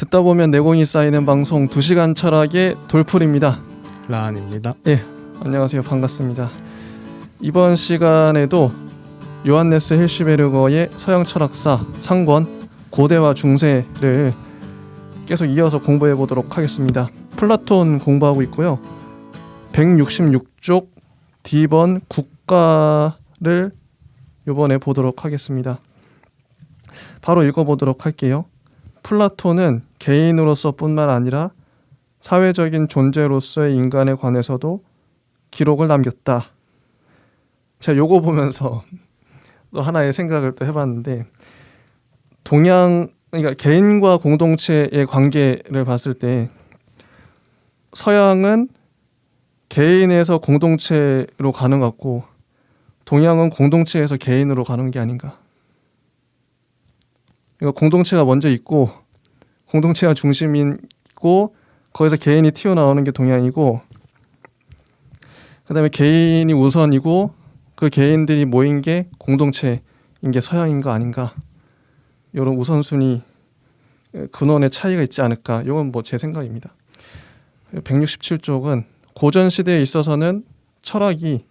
듣다 보면 내공이 쌓이는 방송 2시간 철학의 돌풀입니다. 라한입니다. 예, 안녕하세요. 반갑습니다. 이번 시간에도 요한네스 힐시베르거의 서양 철학사 상권 고대와 중세를 계속 이어서 공부해 보도록 하겠습니다. 플라톤 공부하고 있고요. 166쪽 D번 국가를 이번에 보도록 하겠습니다. 바로 읽어보도록 할게요. 플라톤은 개인으로서 뿐만 아니라 사회적인 존재로서의 인간에 관해서도 기록을 남겼다. 제가 요거 보면서 또 하나의 생각을 또 해봤는데, 그러니까 개인과 공동체의 관계를 봤을 때 서양은 개인에서 공동체로 가는 것 같고, 동양은 공동체에서 개인으로 가는 게 아닌가. 그러니까 공동체가 먼저 있고, 공동체가 중심이고, 거기서 개인이 튀어나오는 게 동양이고, 그 다음에 개인이 우선이고, 그 개인들이 모인 게 공동체인 게 서양인 거 아닌가. 이런 우선순위 근원의 차이가 있지 않을까. 이건 뭐 제 생각입니다. 167쪽은 고전 시대에 있어서는 철학이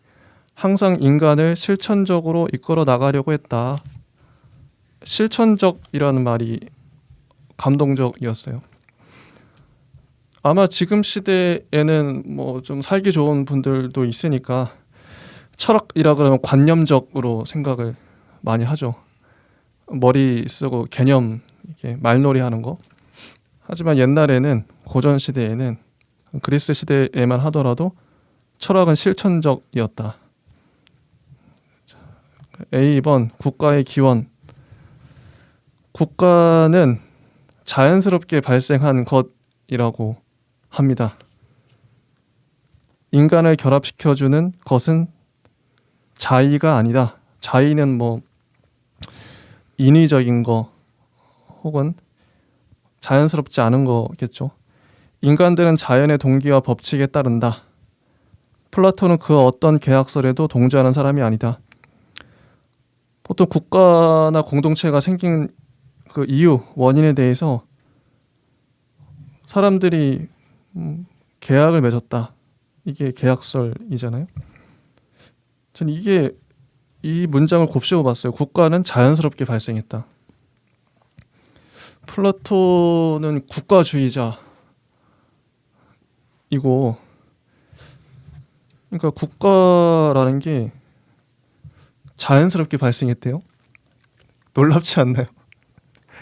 항상 인간을 실천적으로 이끌어 나가려고 했다. 실천적이라는 말이 감동적이었어요. 아마 지금 시대에는 뭐 좀 살기 좋은 분들도 있으니까 철학이라 그러면 관념적으로 생각을 많이 하죠. 머리 쓰고 개념 이렇게 말놀이 하는 거. 하지만 옛날에는, 고전 시대에는, 그리스 시대에만 하더라도 철학은 실천적이었다. A번 국가의 기원. 국가는 자연스럽게 발생한 것이라고 합니다. 인간을 결합시켜주는 것은 자의가 아니다. 자의는 뭐 인위적인 거 혹은 자연스럽지 않은 거겠죠. 인간들은 자연의 동기와 법칙에 따른다. 플라톤은 그 어떤 계약설에도 동조하는 사람이 아니다. 보통 국가나 공동체가 생긴 그 이유, 원인에 대해서 사람들이 계약을 맺었다. 이게 계약설이잖아요. 저는 이 문장을 곱씹어 봤어요. 국가는 자연스럽게 발생했다. 플라톤은 국가주의자이고, 그러니까 국가라는 게 자연스럽게 발생했대요. 놀랍지 않나요?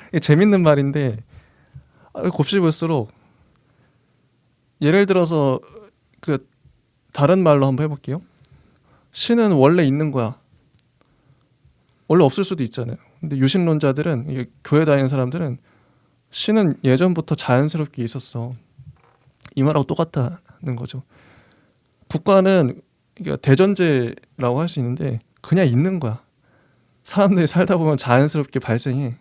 이게 재밌는 말인데, 곱씹을수록, 예를 들어서 그 다른 말로 한번 해볼게요. 신은 원래 있는 거야. 원래 없을 수도 있잖아요. 근데 유신론자들은, 교회 다니는 사람들은 신은 예전부터 자연스럽게 있었어. 이 말하고 똑같다는 거죠. 국가는 대전제라고 할 수 있는데 그냥 있는 거야. 사람들이 살다 보면 자연스럽게 발생해.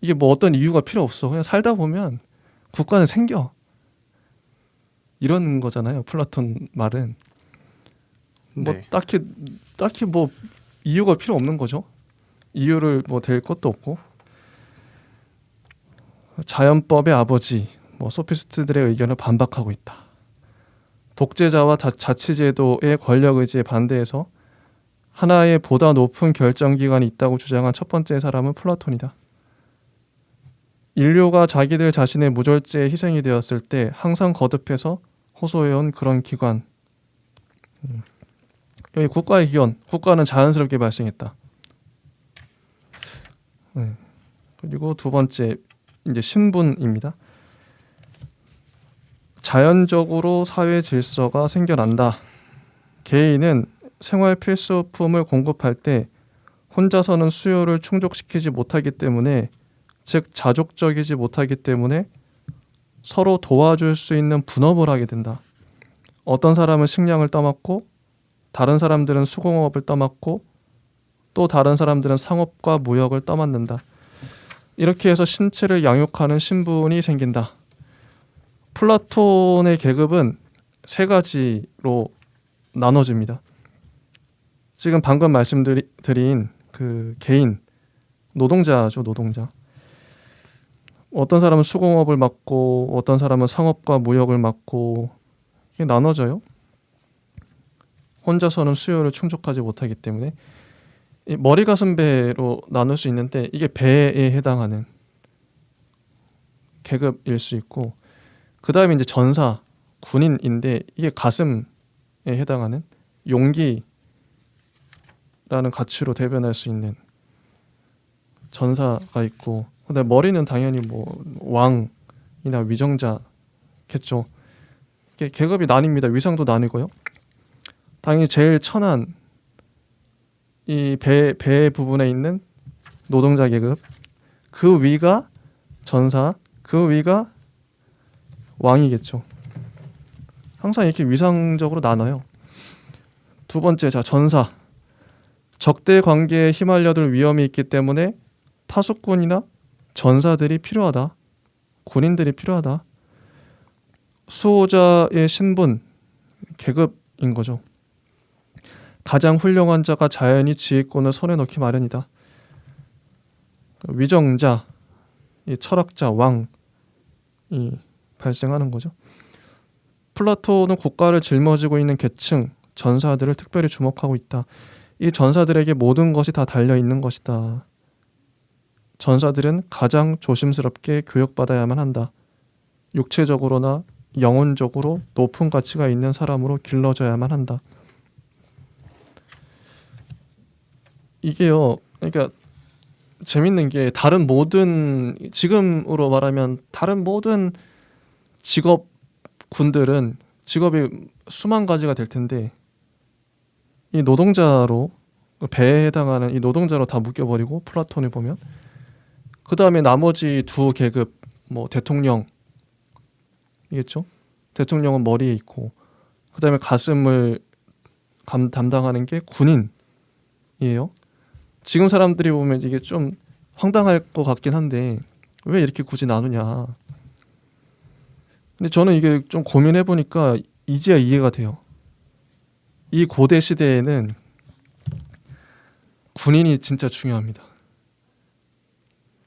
이게 뭐 어떤 이유가 필요 없어. 그냥 살다 보면 국가는 생겨. 이런 거잖아요. 플라톤 말은. 뭐 네. 딱히 뭐 이유가 필요 없는 거죠. 이유를 뭐 댈 것도 없고. 자연법의 아버지, 뭐 소피스트들의 의견을 반박하고 있다. 독재자와 자치제도의 권력 의지에 반대해서 하나의 보다 높은 결정기관이 있다고 주장한 첫 번째 사람은 플라톤이다. 인류가 자기들 자신의 무절제에 희생이 되었을 때 항상 거듭해서 호소해온 그런 기관. 여기 국가의 기원, 국가는 자연스럽게 발생했다. 그리고 두 번째, 이제 신분입니다. 자연적으로 사회 질서가 생겨난다. 개인은 생활 필수품을 공급할 때 혼자서는 수요를 충족시키지 못하기 때문에, 즉 자족적이지 못하기 때문에 서로 도와줄 수 있는 분업을 하게 된다. 어떤 사람은 식량을 떠맡고, 다른 사람들은 수공업을 떠맡고, 또 다른 사람들은 상업과 무역을 떠맡는다. 이렇게 해서 신체를 양육하는 신분이 생긴다. 플라톤의 계급은 세 가지로 나눠집니다. 지금 방금 말씀드린 그 개인, 노동자죠, 노동자. 어떤 사람은 수공업을 맡고 어떤 사람은 상업과 무역을 맡고 이게 나눠져요. 혼자서는 수요를 충족하지 못하기 때문에 이 머리 가슴 배로 나눌 수 있는데 이게 배에 해당하는 계급일 수 있고 그 다음에 이제 전사, 군인인데 이게 가슴에 해당하는 용기라는 가치로 대변할 수 있는 전사가 있고 그다음에 머리는 당연히 뭐 왕이나 위정자겠죠. 이게 계급이 나뉩니다. 위상도 나뉘고요. 당연히 제일 천한 이 배 부분에 있는 노동자 계급, 그 위가 전사, 그 위가 왕이겠죠. 항상 이렇게 위상적으로 나눠요. 두 번째, 자 전사. 적대 관계에 휘말려들 위험이 있기 때문에 파수꾼이나 전사들이 필요하다. 군인들이 필요하다. 수호자의 신분, 계급인 거죠. 가장 훌륭한 자가 자연히 지휘권을 손에 넣기 마련이다. 위정자, 이 철학자, 왕이 발생하는 거죠. 플라톤은 국가를 짊어지고 있는 계층, 전사들을 특별히 주목하고 있다. 이 전사들에게 모든 것이 다 달려 있는 것이다. 전사들은 가장 조심스럽게 교육받아야만 한다. 육체적으로나 영혼적으로 높은 가치가 있는 사람으로 길러져야만 한다. 이게요, 그러니까 재밌는 게 다른 모든 지금으로 말하면 다른 모든 직업군들은 직업이 수만 가지가 될 텐데 이 노동자로 배에 해당하는 이 노동자로 다 묶여버리고 플라톤을 보면 그 다음에 나머지 두 계급 뭐 대통령이겠죠. 대통령은 머리에 있고 그 다음에 가슴을 담당하는 게 군인이에요. 지금 사람들이 보면 이게 좀 황당할 것 같긴 한데 왜 이렇게 굳이 나누냐. 근데 저는 이게 좀 고민해 보니까 이제야 이해가 돼요. 이 고대 시대에는 군인이 진짜 중요합니다.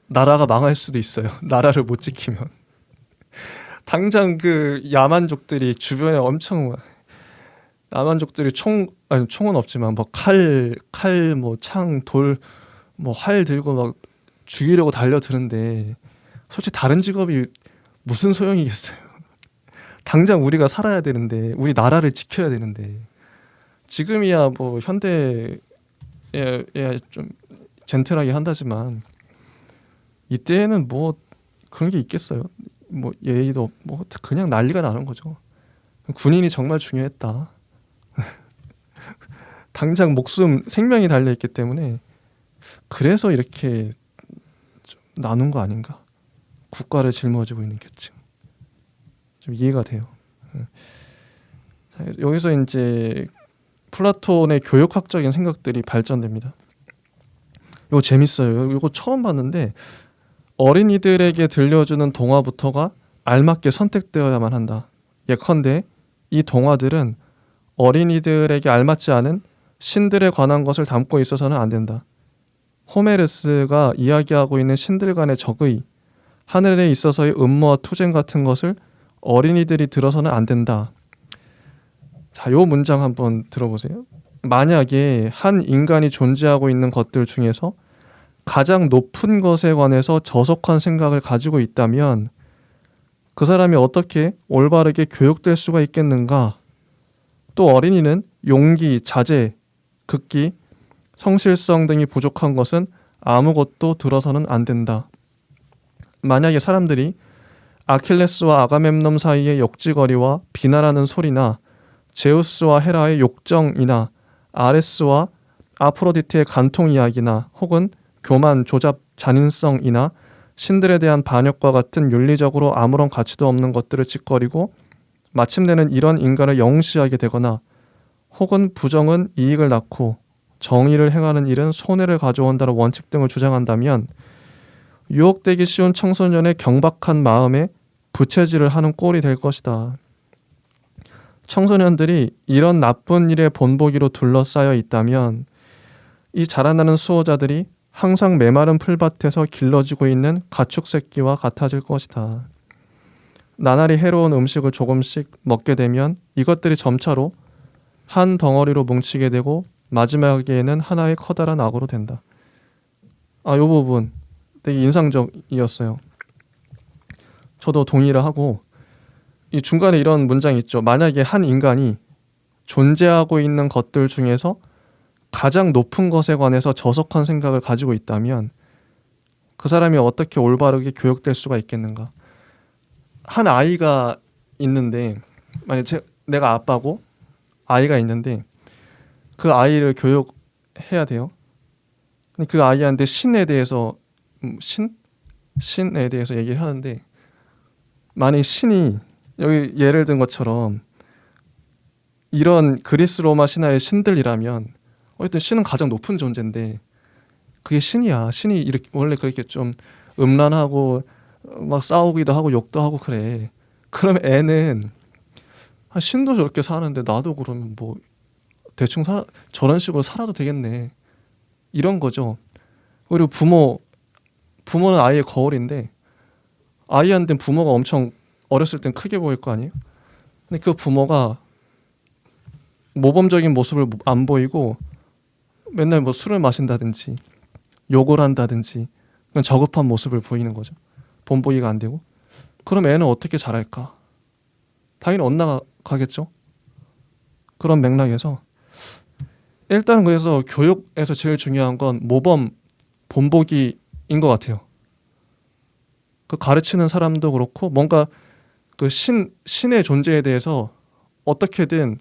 나라가 망할 수도 있어요. 나라를 못 지키면. 당장 그 야만족들이 주변에 엄청 야만족들이 총은 없지만 뭐 칼 뭐 창, 돌, 뭐 활 들고 막 죽이려고 달려드는데 솔직히 다른 직업이 무슨 소용이겠어요. 당장 우리가 살아야 되는데 우리 나라를 지켜야 되는데 지금이야 뭐 현대에 좀 젠틀하게 한다지만 이때는 뭐 그런 게 있겠어요. 뭐 예의도 뭐 그냥 난리가 나는 거죠. 군인이 정말 중요했다. 당장 목숨, 생명이 달려있기 때문에 그래서 이렇게 좀 나눈 거 아닌가. 국가를 짊어지고 있는 계층. 좀 이해가 돼요. 자, 여기서 이제 플라톤의 교육학적인 생각들이 발전됩니다. 이거 재밌어요. 이거 처음 봤는데 어린이들에게 들려주는 동화부터가 알맞게 선택되어야만 한다. 예컨대 이 동화들은 어린이들에게 알맞지 않은 신들에 관한 것을 담고 있어서는 안 된다. 호메르스가 이야기하고 있는 신들 간의 적의, 하늘에 있어서의 음모와 투쟁 같은 것을 어린이들이 들어서는 안 된다. 자, 요 문장 한번 들어보세요. 만약에 한 인간이 존재하고 있는 것들 중에서 가장 높은 것에 관해서 저속한 생각을 가지고 있다면 그 사람이 어떻게 올바르게 교육될 수가 있겠는가? 또 어린이는 용기, 자제, 극기, 성실성 등이 부족한 것은 아무것도 들어서는 안 된다. 만약에 사람들이 아킬레스와 아가멤놈 사이의 역지거리와 비난하는 소리나 제우스와 헤라의 욕정이나 아레스와 아프로디테의 간통 이야기나 혹은 교만, 조잡, 잔인성이나 신들에 대한 반역과 같은 윤리적으로 아무런 가치도 없는 것들을 짓거리고 마침내는 이런 인간을 영시하게 되거나 혹은 부정은 이익을 낳고 정의를 행하는 일은 손해를 가져온다는 원칙 등을 주장한다면 유혹되기 쉬운 청소년의 경박한 마음에 부채질을 하는 꼴이 될 것이다. 청소년들이 이런 나쁜 일의 본보기로 둘러싸여 있다면 이 자라나는 수호자들이 항상 메마른 풀밭에서 길러지고 있는 가축 새끼와 같아질 것이다. 나날이 해로운 음식을 조금씩 먹게 되면 이것들이 점차로 한 덩어리로 뭉치게 되고 마지막에는 하나의 커다란 악으로 된다. 이 부분 되게 인상적이었어요. 저도 동의를 하고, 이 중간에 이런 문장이 있죠. 만약에 한 인간이 존재하고 있는 것들 중에서 가장 높은 것에 관해서 저속한 생각을 가지고 있다면 그 사람이 어떻게 올바르게 교육될 수가 있겠는가. 한 아이가 있는데, 만약에 내가 아빠고 아이가 있는데 그 아이를 교육해야 돼요. 근데 그 아이한테 신에 대해서 신에 대해서 얘기를 하는데, 만약 신이 여기 예를 든 것처럼 이런 그리스 로마 신화의 신들이라면 어쨌든 신은 가장 높은 존재인데 그게 신이야. 신이 이렇게 원래 그렇게 좀 음란하고 막 싸우기도 하고 욕도 하고 그래. 그럼 애는 신도 저렇게 사는데 나도 그러면 뭐 대충 저런 식으로 살아도 되겠네. 이런 거죠. 그리고 부모는 아이의 거울인데 아이한테는 부모가 엄청 어렸을 땐 크게 보일 거 아니에요. 근데 그 부모가 모범적인 모습을 안 보이고 맨날 뭐 술을 마신다든지 욕을 한다든지 그냥 저급한 모습을 보이는 거죠. 본보기가 안 되고. 그럼 애는 어떻게 자랄까? 당연히 엇나가겠죠. 그런 맥락에서 일단은 그래서 교육에서 제일 중요한 건 모범 본보기인 것 같아요. 그 가르치는 사람도 그렇고 뭔가 그 신의 존재에 대해서 어떻게든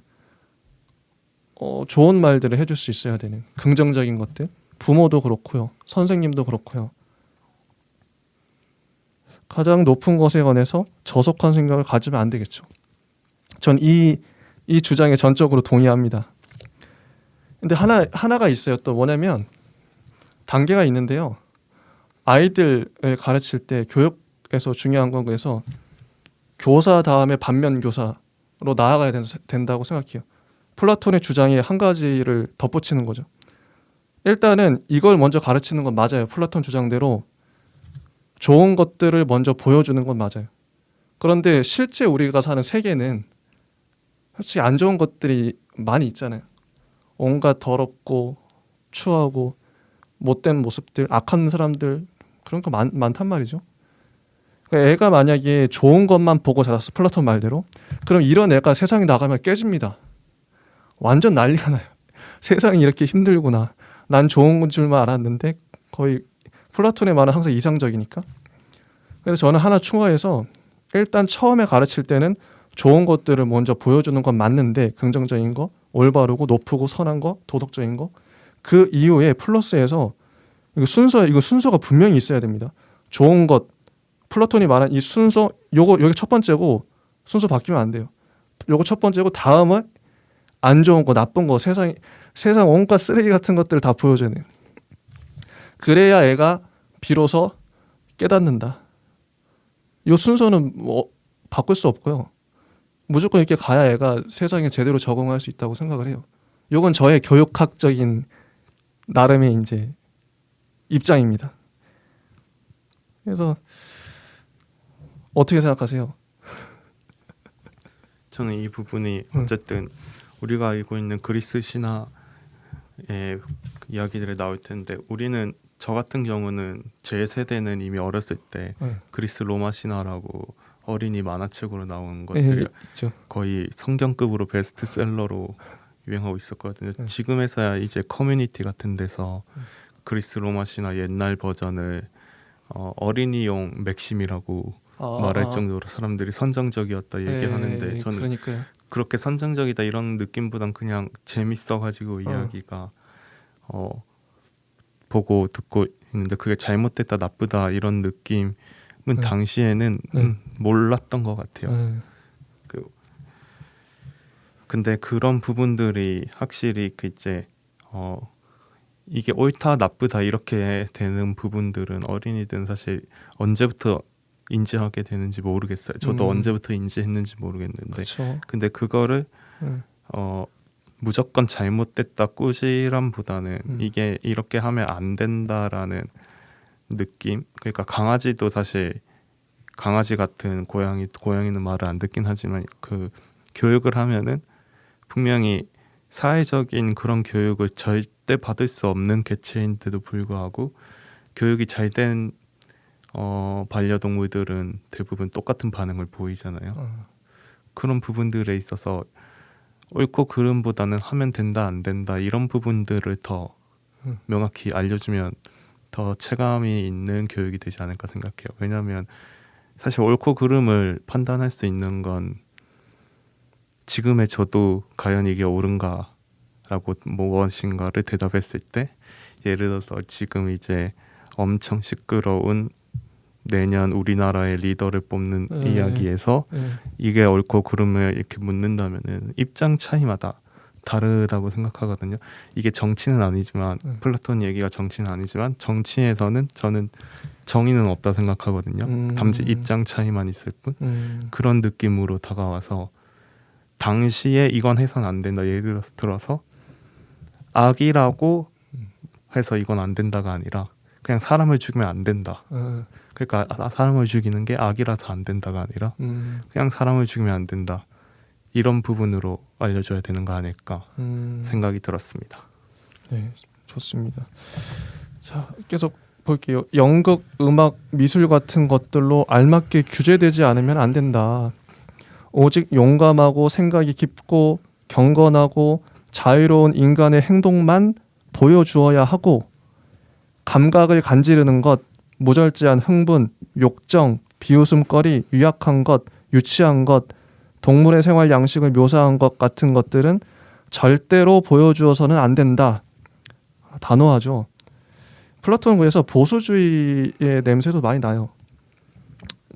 좋은 말들을 해줄 수 있어야 되는 긍정적인 것들. 부모도 그렇고요. 선생님도 그렇고요. 가장 높은 것에 관해서 저속한 생각을 가지면 안 되겠죠. 전 이 주장에 전적으로 동의합니다. 근데 하나가 있어요. 또 뭐냐면 단계가 있는데요. 아이들을 가르칠 때 교육에서 중요한 건 그래서 교사 다음에 반면 교사로 나아가야 된다고 생각해요. 플라톤의 주장에 한 가지를 덧붙이는 거죠. 일단은 이걸 먼저 가르치는 건 맞아요. 플라톤 주장대로 좋은 것들을 먼저 보여주는 건 맞아요. 그런데 실제 우리가 사는 세계는 솔직히 안 좋은 것들이 많이 있잖아요. 온갖 더럽고 추하고 못된 모습들, 악한 사람들, 그런 거 많단 말이죠. 그러니까 애가 만약에 좋은 것만 보고 자랐어, 플라톤 말대로, 그럼 이런 애가 세상에 나가면 깨집니다. 완전 난리가 나요. 세상이 이렇게 힘들구나. 난 좋은 줄만 알았는데 거의 플라톤의 말은 항상 이상적이니까. 그래서 저는 하나 추가해서 일단 처음에 가르칠 때는 좋은 것들을 먼저 보여주는 건 맞는데, 긍정적인 거, 올바르고 높고 선한 거, 도덕적인 거. 그 이후에 플러스해서 이거 순서가 분명히 있어야 됩니다. 좋은 것, 플라톤이 말한 이 순서, 여기 첫 번째고 순서 바뀌면 안 돼요. 요거 첫 번째고 다음은 안 좋은 거, 나쁜 거, 세상 온갖 쓰레기 같은 것들을 다 보여줘야 돼요. 그래야 애가 비로소 깨닫는다. 이 순서는 뭐 바꿀 수 없고요. 무조건 이렇게 가야 애가 세상에 제대로 적응할 수 있다고 생각을 해요. 이건 저의 교육학적인 나름의 이제 입장입니다. 그래서 어떻게 생각하세요? 저는 이 부분이 어쨌든 우리가 알고 있는 그리스 신화의 이야기들이 나올 텐데, 우리는 저 같은 경우는 제 세대는 이미 어렸을 때 그리스 로마 신화라고 어린이 만화책으로 나온 것들이 거의 성경급으로 베스트셀러로 유행하고 있었거든요. 지금에서야 이제 커뮤니티 같은 데서 그리스 로마 신화 옛날 버전을 어린이용 맥심이라고 말할 정도로 사람들이 선정적이었다 얘기하는데, 저는 그러니까요. 그렇게 선정적이다 이런 느낌보단 그냥 재밌어가지고 이야기가 보고 듣고 있는데, 그게 잘못됐다 나쁘다 이런 느낌은 당시에는 몰랐던 것 같아요. 근데 그런 부분들이 확실히 그 이제 이게 옳다 나쁘다 이렇게 되는 부분들은 어린이들은 사실 언제부터 인지하게 되는지 모르겠어요. 저도 언제부터 인지했는지 모르겠는데, 그쵸. 근데 그거를 무조건 잘못됐다 꾸지람보다는 이게 이렇게 하면 안 된다라는 느낌. 그러니까 강아지도 사실 강아지 같은 고양이는 말을 안 듣긴 하지만 그 교육을 하면은 분명히 사회적인 그런 교육을 절대 받을 수 없는 개체인데도 불구하고 교육이 잘 된 반려동물들은 대부분 똑같은 반응을 보이잖아요. 그런 부분들에 있어서 옳고 그름보다는 하면 된다 안 된다 이런 부분들을 더 명확히 알려주면 더 체감이 있는 교육이 되지 않을까 생각해요. 왜냐하면 사실 옳고 그름을 판단할 수 있는 건 지금의 저도 과연 이게 옳은가라고 무엇인가를 대답했을 때 예를 들어서 지금 이제 엄청 시끄러운 내년 우리나라의 리더를 뽑는 이야기에서 이게 옳고 그름을 이렇게 묻는다면은 입장 차이마다 다르다고 생각하거든요. 이게 정치는 아니지만 플라톤 얘기가 정치는 아니지만 정치에서는 저는 정의는 없다 생각하거든요. 단지 입장 차이만 있을 뿐 그런 느낌으로 다가와서 당시에 이건 해서는 안 된다. 예를 들어서 악이라고 해서 이건 안 된다가 아니라 그냥 사람을 죽이면 안 된다. 그러니까 사람을 죽이는 게 악이라서 안 된다가 아니라 그냥 사람을 죽이면 안 된다. 이런 부분으로 알려줘야 되는 거 아닐까 생각이 들었습니다. 네, 좋습니다. 자, 계속 볼게요. 연극, 음악, 미술 같은 것들로 알맞게 규제되지 않으면 안 된다. 오직 용감하고 생각이 깊고 경건하고 자유로운 인간의 행동만 보여주어야 하고 감각을 간지르는 것, 무절제한 흥분, 욕정, 비웃음거리, 유약한 것, 유치한 것, 동물의 생활 양식을 묘사한 것 같은 것들은 절대로 보여주어서는 안 된다. 단호하죠. 플라톤은 그래서 보수주의의 냄새도 많이 나요.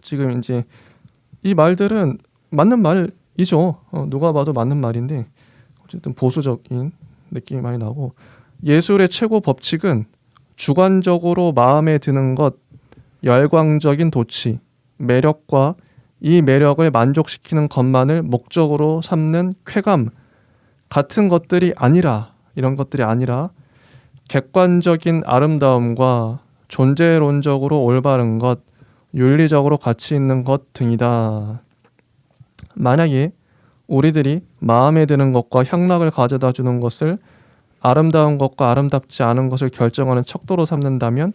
지금 이제 이 말들은 맞는 말이죠. 누가 봐도 맞는 말인데 어쨌든 보수적인 느낌이 많이 나고 예술의 최고 법칙은 주관적으로 마음에 드는 것, 열광적인 도취, 매력과 이 매력을 만족시키는 것만을 목적으로 삼는 쾌감 같은 것들이 아니라 이런 것들이 아니라 객관적인 아름다움과 존재론적으로 올바른 것, 윤리적으로 가치 있는 것 등이다. 만약에 우리들이 마음에 드는 것과 향락을 가져다 주는 것을 아름다운 것과 아름답지 않은 것을 결정하는 척도로 삼는다면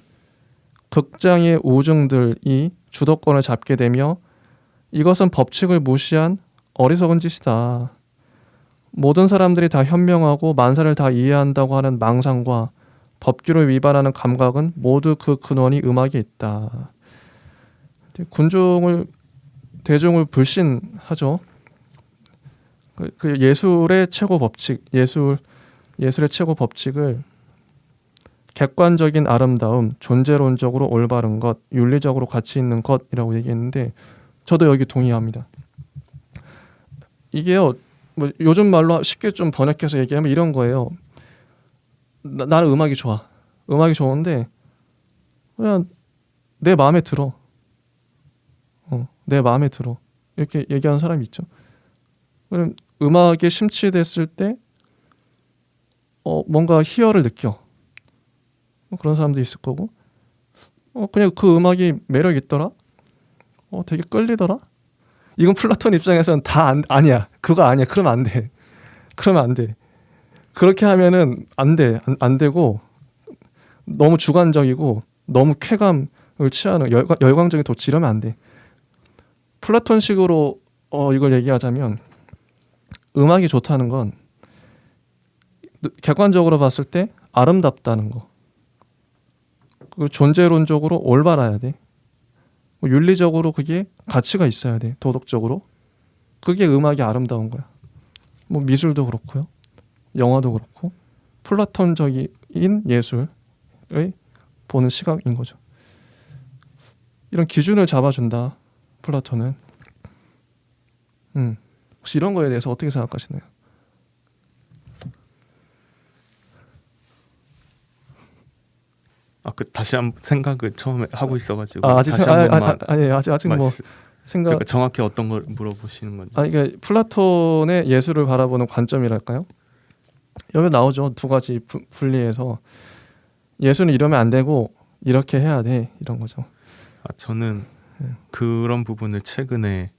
극장의 우중들이 주도권을 잡게 되며 이것은 법칙을 무시한 어리석은 짓이다. 모든 사람들이 다 현명하고 만사를 다 이해한다고 하는 망상과 법규를 위반하는 감각은 모두 그 근원이 음악에 있다. 대중을 불신하죠. 그 예술의 최고 법칙, 예술의 최고 법칙을 객관적인 아름다움, 존재론적으로 올바른 것, 윤리적으로 가치 있는 것이라고 얘기했는데 저도 여기 동의합니다. 이게요, 뭐 요즘 말로 쉽게 좀 번역해서 얘기하면 이런 거예요. 나는 음악이 좋아. 음악이 좋은데 그냥 내 마음에 들어. 내 마음에 들어. 이렇게 얘기하는 사람이 있죠. 그럼 음악에 심취됐을 때 뭔가 희열을 느껴. 그런 사람도 있을 거고 그냥 그 음악이 매력 있더라. 되게 끌리더라. 이건 플라톤 입장에서는 다 아니야. 그거 아니야. 그러면 안 돼. 그러면 안 돼. 그렇게 하면은 안 돼. 안 되고 너무 주관적이고 너무 쾌감을 취하는 열광적인 도취 이러면 안 돼. 플라톤식으로 이걸 얘기하자면 음악이 좋다는 건 객관적으로 봤을 때 아름답다는 거. 그리고 존재론적으로 올바라야 돼. 윤리적으로 그게 가치가 있어야 돼. 도덕적으로. 그게 음악이 아름다운 거야. 뭐 미술도 그렇고요. 영화도 그렇고. 플라톤적인 예술의 보는 시각인 거죠. 이런 기준을 잡아준다. 플라톤은. 혹시 이런 거에 대해서 어떻게 생각하시나요? 다시 한번 생각을 처음에 하고 있어가지고 아직 다시 한 번만 아직 뭐 생각 그러니까 정확히 어떤 걸 물어보시는 건지. 그러니까 플라톤의 예술을 바라보는 관점이랄까요? 여기 나오죠. 두 가지 분리해서 예술은 이러면 안 되고 이렇게 해야 돼 이런 거죠. 저는 그런 부분을 최근에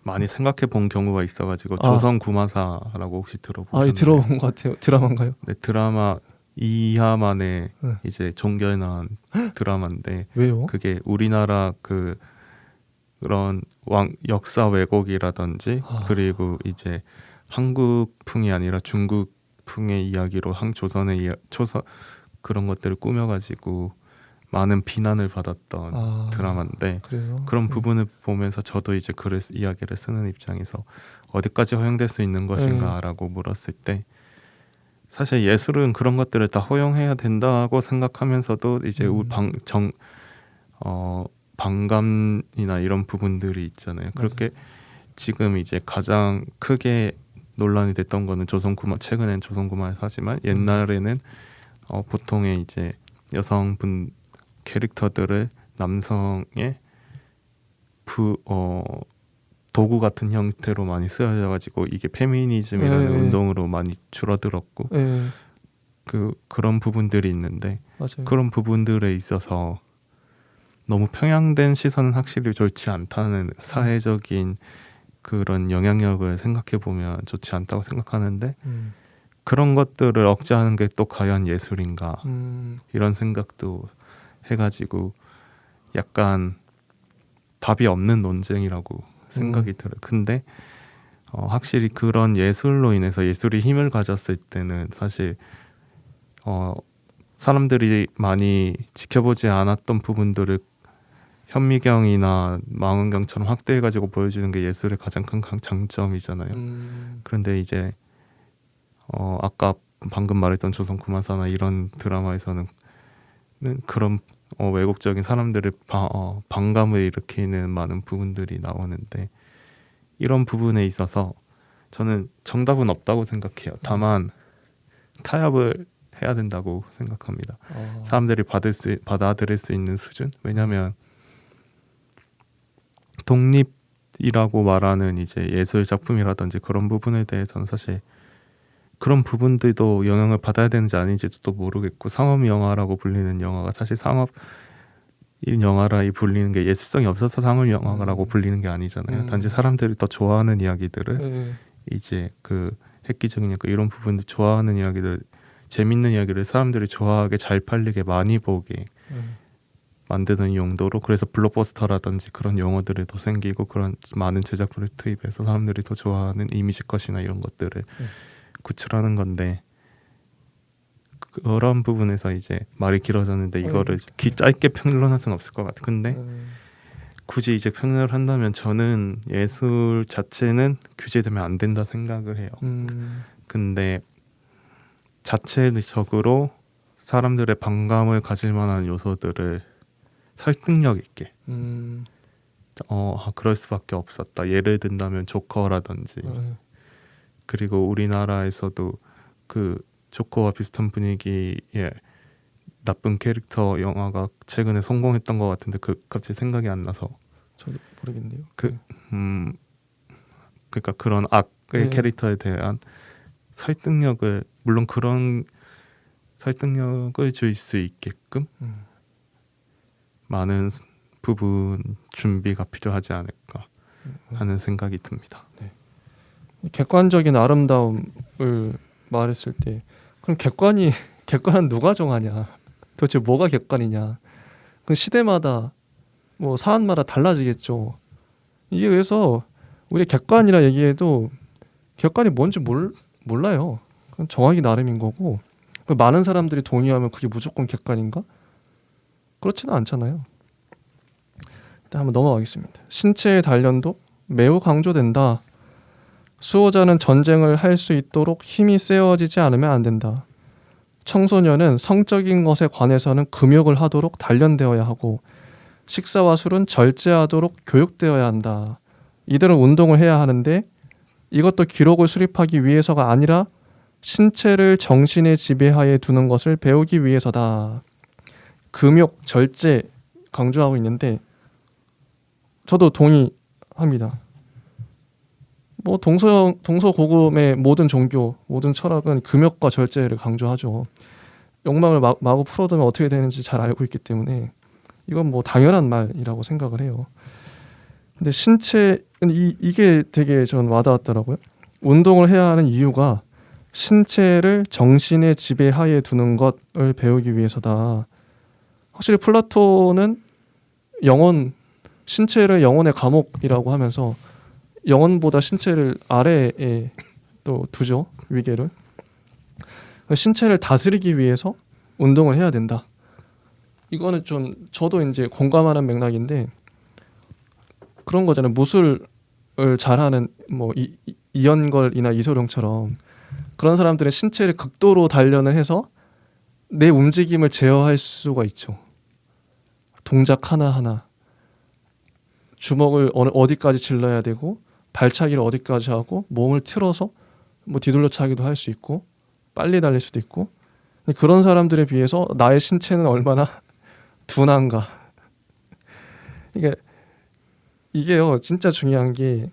많이 생각해 본 경우가 있어가지고 조선 구마사라고 혹시 들어보셨나요? 들어본 것 같아요. 드라마인가요? 네, 드라마 이하만의 이제 종결난 드라마인데 왜요? 그게 우리나라 그런 역사 왜곡이라든지 그리고 이제 한국풍이 아니라 중국풍의 이야기로 조선의 그런 것들을 꾸며가지고 많은 비난을 받았던 드라마인데 그래요? 그런 부분을 보면서 저도 이제 이야기를 쓰는 입장에서 어디까지 허용될 수 있는 것인가라고 물었을 때 사실 예술은 그런 것들을 다 허용해야 된다고 생각하면서도 이제 반감이나 이런 부분들이 있잖아요. 그렇게 지금 이제 가장 크게 논란이 됐던 거는 최근엔 조선구마에 사지만 옛날에는 보통의 이제 여성분 캐릭터들을 남성의 도구 같은 형태로 많이 쓰여져가지고 이게 페미니즘이라는 운동으로 많이 줄어들었고 그런 부분들이 있는데 맞아요. 그런 부분들에 있어서 너무 평양된 시선은 확실히 좋지 않다는 사회적인 그런 영향력을 생각해 보면 좋지 않다고 생각하는데 그런 것들을 억제하는 게 또 과연 예술인가 이런 생각도 해가지고 약간 답이 없는 논쟁이라고 생각이 들어요. 근데 확실히 그런 예술로 인해서 예술이 힘을 가졌을 때는 사실 사람들이 많이 지켜보지 않았던 부분들을 현미경이나 망원경처럼 확대해가지고 보여주는 게 예술의 가장 큰 장점이잖아요. 그런데 이제 아까 방금 말했던 조선 구마사나 이런 드라마에서는 그런 왜곡적인 사람들의 반감을 일으키는 많은 부분들이 나오는데 이런 부분에 있어서 저는 정답은 없다고 생각해요. 다만 타협을 해야 된다고 생각합니다. 사람들이 받아들일 수 있는 수준? 왜냐하면 독립이라고 말하는 이제 예술 작품이라든지 그런 부분에 대해서는 사실 그런 부분들도 영향을 받아야 되는지 아닌지도 또 모르겠고 상업 영화라고 불리는 영화가 사실 상업 영화라 불리는 게 예술성이 없어서 상업 영화라고 불리는 게 아니잖아요. 단지 사람들이 더 좋아하는 이야기들을 이제 획기적인 이런 부분들 좋아하는 이야기들 재밌는 이야기를 사람들이 좋아하게 잘 팔리게 많이 보게 만드는 용도로 그래서 블록버스터라든지 그런 영화들이 더 생기고 그런 많은 제작부를 투입해서 사람들이 더 좋아하는 이미지 컷이나 이런 것들을 구출하는 건데 그런 부분에서 이제 말이 길어졌는데 이거를 짧게 평론할 수는 없을 것 같아요. 근데 굳이 이제 평론을 한다면 저는 예술 자체는 규제되면 안 된다 생각을 해요. 근데 자체적으로 사람들의 반감을 가질 만한 요소들을 설득력 있게 그럴 수밖에 없었다. 예를 든다면 조커라든지 그리고 우리나라에서도 조커와 비슷한 분위기의 나쁜 캐릭터 영화가 최근에 성공했던 것 같은데 갑자기 생각이 안 나서 저도 모르겠네요. 그러니까 그런 악의 캐릭터에 대한 설득력을 물론 그런 설득력을 줄 수 있게끔 많은 부분 준비가 필요하지 않을까 하는 생각이 듭니다. 네. 객관적인 아름다움을 말했을 때 그럼 객관은 누가 정하냐? 도대체 뭐가 객관이냐? 그 시대마다 뭐 사안마다 달라지겠죠. 이게 그래서 우리 객관이라 얘기해도 객관이 뭔지 몰라요. 그건 정하기 나름인 거고 많은 사람들이 동의하면 그게 무조건 객관인가? 그렇지는 않잖아요. 일단 한번 넘어가겠습니다. 신체의 단련도 매우 강조된다. 수호자는 전쟁을 할 수 있도록 힘이 세워지지 않으면 안 된다. 청소년은 성적인 것에 관해서는 금욕을 하도록 단련되어야 하고 식사와 술은 절제하도록 교육되어야 한다. 이들은 운동을 해야 하는데 이것도 기록을 수립하기 위해서가 아니라 신체를 정신의 지배하에 두는 것을 배우기 위해서다. 금욕, 절제 강조하고 있는데 저도 동의합니다. 뭐 동서고금의 모든 종교, 모든 철학은 금욕과 절제를 강조하죠. 욕망을 마구 풀어두면 어떻게 되는지 잘 알고 있기 때문에 이건 뭐 당연한 말이라고 생각을 해요. 근데 이게 되게 전 와닿았더라고요. 운동을 해야 하는 이유가 신체를 정신의 지배하에 두는 것을 배우기 위해서다. 확실히 플라톤은 신체를 영혼의 감옥이라고 하면서 영혼보다 신체를 아래에 또 두죠. 위계를. 신체를 다스리기 위해서 운동을 해야 된다. 이거는 좀 저도 이제 공감하는 맥락인데 그런 거잖아요. 무술을 잘하는 뭐 이연걸이나 이소룡처럼 그런 사람들은 신체를 극도로 단련을 해서 내 움직임을 제어할 수가 있죠. 동작 하나하나. 주먹을 어디까지 질러야 되고 발차기를 어디까지 하고 몸을 틀어서 뭐 뒤돌려차기도 할 수 있고 빨리 달릴 수도 있고 그런 사람들에 비해서 나의 신체는 얼마나 둔한가. 이게요 진짜 중요한 게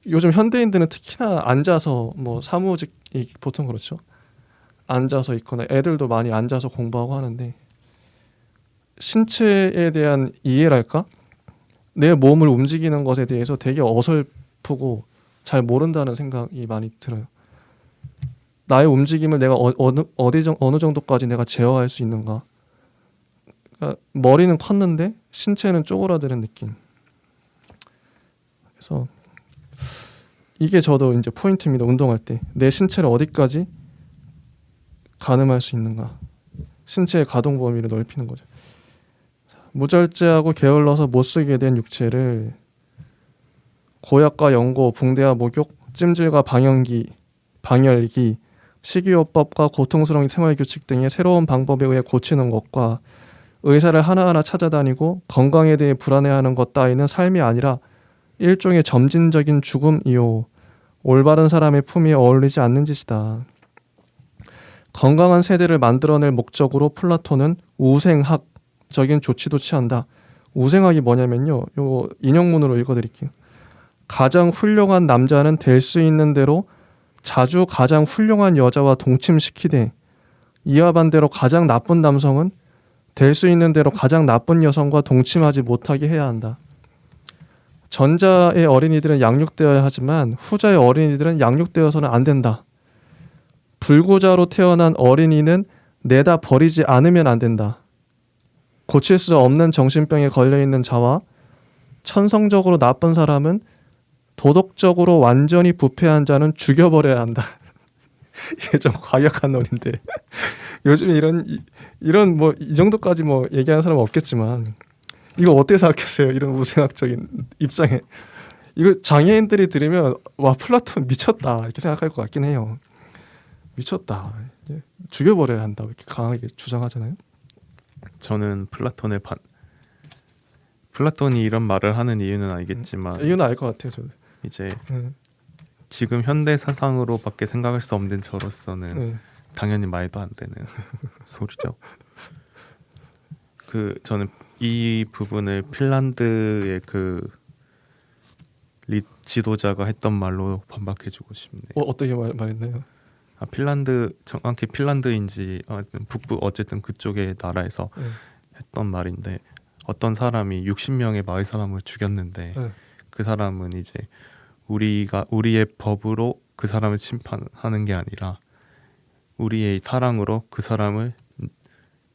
요즘 현대인들은 특히나 앉아서 뭐 사무직이 보통 그렇죠. 앉아서 있거나 애들도 많이 앉아서 공부하고 하는데 신체에 대한 이해랄까? 내 몸을 움직이는 것에 대해서 되게 어설프고 잘 모른다는 생각이 많이 들어요. 나의 움직임을 내가 어느 정도까지 내가 제어할 수 있는가? 그러니까 머리는 컸는데 신체는 쪼그라드는 느낌. 그래서 이게 저도 이제 포인트입니다. 운동할 때 내 신체를 어디까지 가늠할 수 있는가? 신체의 가동 범위를 넓히는 거죠. 무절제하고 게을러서 못 쓰게 된 육체를 고약과 연고, 붕대와 목욕, 찜질과 방열기, 식이요법과 고통스러운 생활규칙 등의 새로운 방법에 의해 고치는 것과 의사를 하나하나 찾아다니고 건강에 대해 불안해하는 것 따위는 삶이 아니라 일종의 점진적인 죽음이요. 올바른 사람의 품위에 어울리지 않는 짓이다. 건강한 세대를 만들어낼 목적으로 플라톤은 우생학적인 조치도 취한다. 우생학이 뭐냐면요. 요 인용문으로 읽어드릴게요. 가장 훌륭한 남자는 될 수 있는 대로 자주 가장 훌륭한 여자와 동침시키되 이와 반대로 가장 나쁜 남성은 될 수 있는 대로 가장 나쁜 여성과 동침하지 못하게 해야 한다. 전자의 어린이들은 양육되어야 하지만 후자의 어린이들은 양육되어서는 안 된다. 불구자로 태어난 어린이는 내다 버리지 않으면 안 된다. 고칠 수 없는 정신병에 걸려있는 자와 천성적으로 나쁜 사람은 도덕적으로 완전히 부패한 자는 죽여버려야 한다. 이게 좀 과격한 논인데 요즘 이런 뭐 이 정도까지 뭐 얘기하는 사람은 없겠지만 이거 어떻게 생각하세요? 이런 우생학적인 입장에 이거 장애인들이 들으면 와 플라톤 미쳤다 이렇게 생각할 것 같긴 해요. 미쳤다. 죽여버려야 한다 이렇게 강하게 주장하잖아요. 저는 플라톤이 이런 말을 하는 이유는 알겠지만 이유는 알 것 같아요. 저는 이제 지금 현대 사상으로밖에 생각할 수 없는 저로서는 당연히 말도 안 되는 소리죠. 저는 이 부분을 핀란드의 지도자가 했던 말로 반박해주고 싶네요. 어떻게 말했나요? 정확히 핀란드인지 북부 어쨌든 그쪽의 나라에서 했던 말인데 어떤 사람이 60명의 마을 사람을 죽였는데 그 사람은 이제 우리의 법으로 그 사람을 심판하는 게 아니라 우리의 사랑으로 그 사람을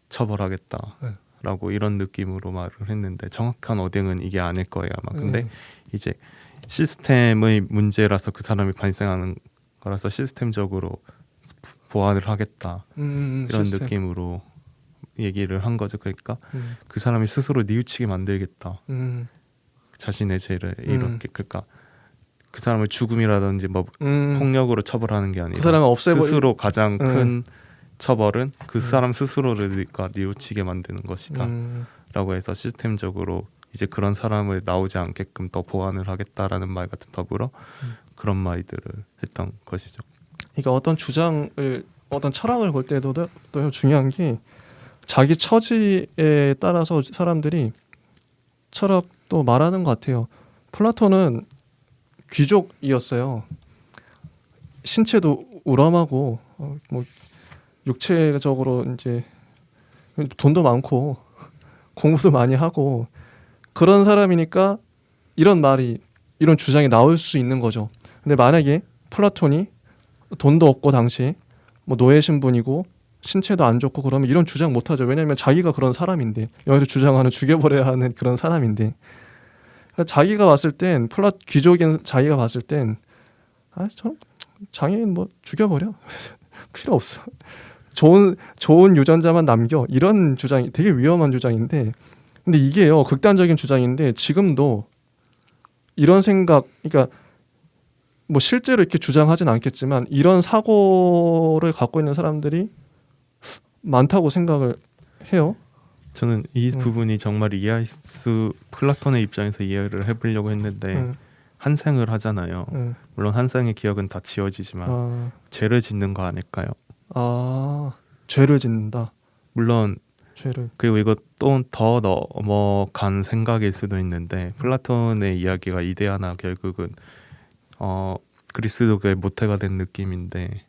처벌하겠다라고 이런 느낌으로 말을 했는데 정확한 어딩은 이게 아닐 거예요 아마. 근데 이제 시스템의 문제라서 그 사람이 발생하는 거라서 시스템적으로 보완을 하겠다 이런 시스템. 느낌으로 얘기를 한 거죠. 그러니까 그 사람이 스스로 뉘우치게 만들겠다. 자신의 죄를 이렇게 그러니까 그 사람을 죽음이라든지 뭐 폭력으로 처벌하는 게 아니라 그 사람을 스스로 가장 큰 처벌은 그 사람 스스로를 뉘우치게 만드는 것이다 라고 해서 시스템적으로 이제 그런 사람을 나오지 않게끔 더 보완을 하겠다라는 말 같은 더불어 그런 말들을 했던 것이죠. 그러니까 어떤 주장을 어떤 철학을 볼 때도 또 중요한 게 자기 처지에 따라서 사람들이 철학도 말하는 것 같아요. 플라톤은 귀족이었어요. 신체도 우람하고 뭐 육체적으로 이제 돈도 많고 공부도 많이 하고 그런 사람이니까 이런 주장이 나올 수 있는 거죠. 근데 만약에 플라톤이 돈도 없고 당시 뭐 노예 신분이고 신체도 안 좋고 그러면 이런 주장 못 하죠. 왜냐하면 자기가 그런 사람인데 여기서 주장하는 죽여버려야 하는 그런 사람인데 그러니까 자기가 봤을 땐 귀족인 자기가 봤을 땐 저 장애인 뭐 죽여버려 필요 없어. 좋은 유전자만 남겨 이런 주장이 되게 위험한 주장인데 근데 이게요 극단적인 주장인데 지금도 이런 생각 그러니까 뭐 실제로 이렇게 주장하진 않겠지만 이런 사고를 갖고 있는 사람들이 많다고 생각을 해요. 저는 이 부분이 정말 플라톤의 입장에서 이해를 해보려고 했는데 한생을 하잖아요. 물론 한생의 기억은 다 지워지지만 죄를 짓는 거 아닐까요? 죄를 짓는다. 물론 죄를. 그리고 이거 또 더 넘어간 생각일 수도 있는데 플라톤의 이야기가 이데아나 결국은 그리스도교의 모태가 된 느낌인데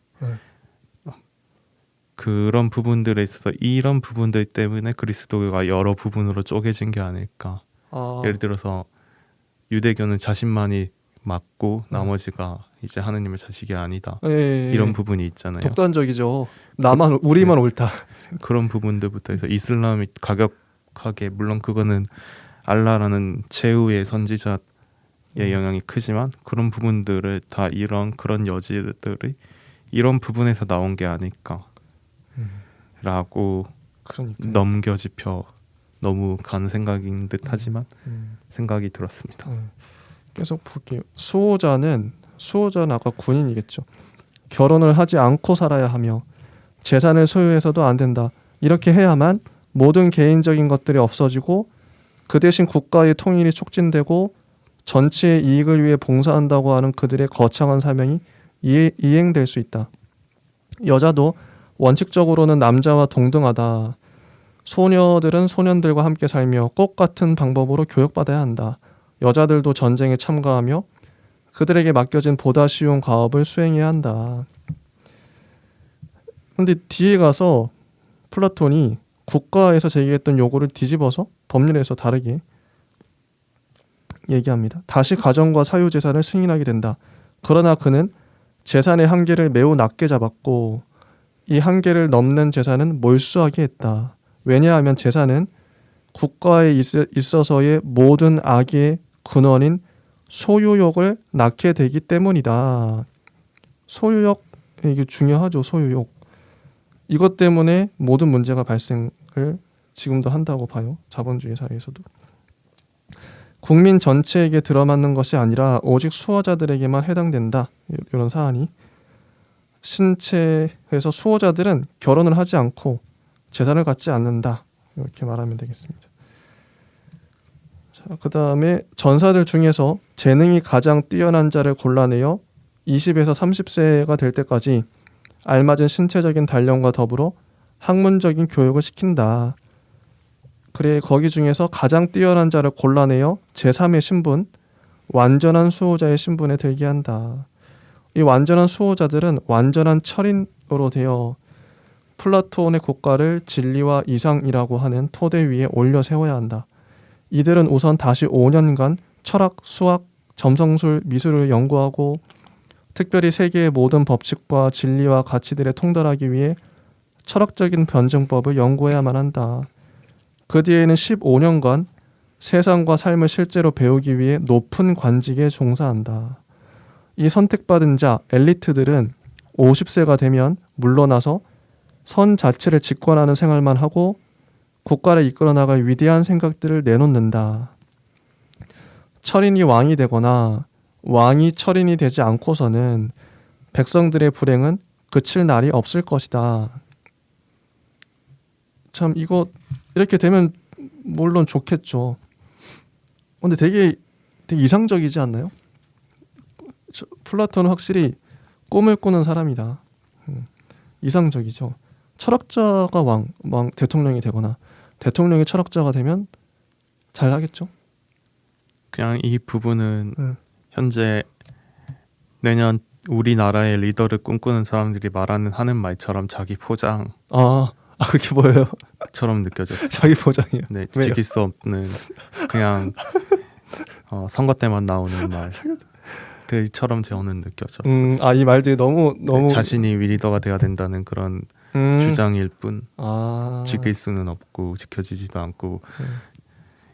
그런 부분들에 있어서 이런 부분들 때문에 그리스도교가 여러 부분으로 쪼개진 게 아닐까. 예를 들어서 유대교는 자신만이 맞고 나머지가 이제 하느님의 자식이 아니다. 이런 부분이 있잖아요. 독단적이죠. 우리만 옳다. 그런 부분들부터 해서 이슬람이 가격하게 물론 그거는 알라라는 최후의 선지자의 영향이 크지만 그런 부분들을 다 그런 여지들이 이런 부분에서 나온 게 아닐까라고 넘겨짚혀 너무 간 생각인 듯하지만 생각이 들었습니다. 계속 볼게요. 수호자는 아까 군인이겠죠. 결혼을 하지 않고 살아야 하며 재산을 소유해서도 안 된다. 이렇게 해야만 모든 개인적인 것들이 없어지고 그 대신 국가의 통일이 촉진되고 전체의 이익을 위해 봉사한다고 하는 그들의 거창한 사명이 이행될 수 있다. 여자도 원칙적으로는 남자와 동등하다. 소녀들은 소년들과 함께 살며 꼭 같은 방법으로 교육받아야 한다. 여자들도 전쟁에 참가하며 그들에게 맡겨진 보다 쉬운 과업을 수행해야 한다. 근데 뒤에 가서 플라톤이 국가에서 제기했던 요구를 뒤집어서 법률에서 다르게 얘기합니다. 다시 가정과 사유재산을 승인하게 된다. 그러나 그는 재산의 한계를 매우 낮게 잡았고 이 한계를 넘는 재산은 몰수하게 했다. 왜냐하면 재산은 국가에 있어서의 모든 악의 근원인 소유욕을 낳게 되기 때문이다. 소유욕 이게 중요하죠. 소유욕. 이것 때문에 모든 문제가 발생을 지금도 한다고 봐요. 자본주의 사회에서도. 국민 전체에게 들어맞는 것이 아니라 오직 수호자들에게만 해당된다. 이런 사안이 신체에서 수호자들은 결혼을 하지 않고 재산을 갖지 않는다. 이렇게 말하면 되겠습니다. 자, 그다음에 전사들 중에서 재능이 가장 뛰어난 자를 골라내어 20에서 30세가 될 때까지 알맞은 신체적인 단련과 더불어 학문적인 교육을 시킨다. 그래 거기 중에서 가장 뛰어난 자를 골라내어 제3의 신분, 완전한 수호자의 신분에 들게 한다. 이 완전한 수호자들은 완전한 철인으로 되어 플라톤의 국가를 진리와 이상이라고 하는 토대 위에 올려 세워야 한다. 이들은 우선 다시 5년간 철학, 수학, 점성술, 미술을 연구하고 특별히 세계의 모든 법칙과 진리와 가치들에 통달하기 위해 철학적인 변증법을 연구해야만 한다. 그 뒤에는 15년간 세상과 삶을 실제로 배우기 위해 높은 관직에 종사한다. 이 선택받은 자, 엘리트들은 50세가 되면 물러나서 선 자체를 집권하는 생활만 하고 국가를 이끌어 나갈 위대한 생각들을 내놓는다. 철인이 왕이 되거나 왕이 철인이 되지 않고서는 백성들의 불행은 그칠 날이 없을 것이다. 참 이거 이렇게 되면 물론 좋겠죠. 근데 되게 이상적이지 않나요? 플라톤은 확실히 꿈을 꾸는 사람이다. 이상적이죠. 철학자가 대통령이 되거나 대통령이 철학자가 되면 잘하겠죠. 그냥 이 부분은 현재 내년 우리나라의 리더를 꿈꾸는 사람들이 하는 말처럼 자기 포장처럼 그게 뭐예요? 느껴졌어요. 자기 포장이요? 네, 왜요? 지킬 수 없는 그냥 선거 때만 나오는 말들처럼 저는 느껴졌어요. 이 말들이 너무 자신이 리더가 돼야 된다는 그런 주장일 뿐 지킬 수는 없고 지켜지지도 않고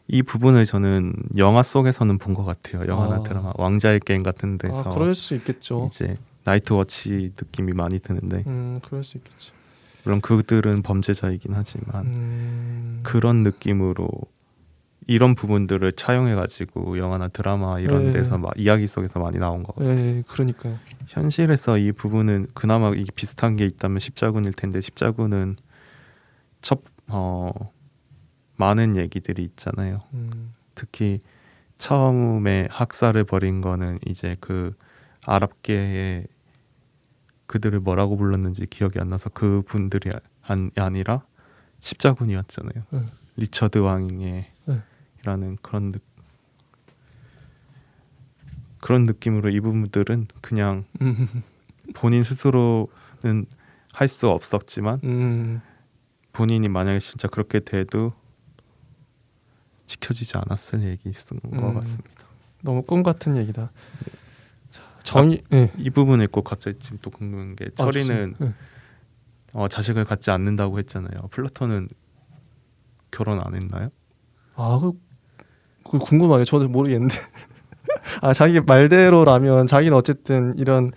이 부분을 저는 영화 속에서는 본 것 같아요. 영화나 드라마 왕자의 게임 같은 데서 그럴 수 있겠죠. 이제 나이트워치 느낌이 많이 드는데 그럴 수 있겠죠. 물론 그들은 범죄자이긴 하지만 그런 느낌으로 이런 부분들을 차용해가지고 영화나 드라마 이런 데서 이야기 속에서 많이 나온 것 같아요. 그러니까요. 현실에서 이 부분은 그나마 비슷한 게 있다면 십자군일 텐데 십자군은 많은 얘기들이 있잖아요. 특히 처음에 학살을 벌인 거는 이제 그 아랍계의 그들을 뭐라고 불렀는지 기억이 안 나서 그 분들이 아니라 십자군이었잖아요. 리처드 왕의 라는 그런 느낌으로 이 부분들은 그냥 본인 스스로는 할 수 없었지만 본인이 만약에 진짜 그렇게 돼도 지켜지지 않았을 얘기 있은 것 같습니다. 너무 꿈 같은 얘기다. 정의 이 부분을 꼭 갑자기 지금 또 궁금한 게 철이는 자식을 갖지 않는다고 했잖아요. 플라톤은 결혼 안 했나요? 그 궁금하네요. 저도 모르겠는데. 자기 말대로라면 자기는 어쨌든 이런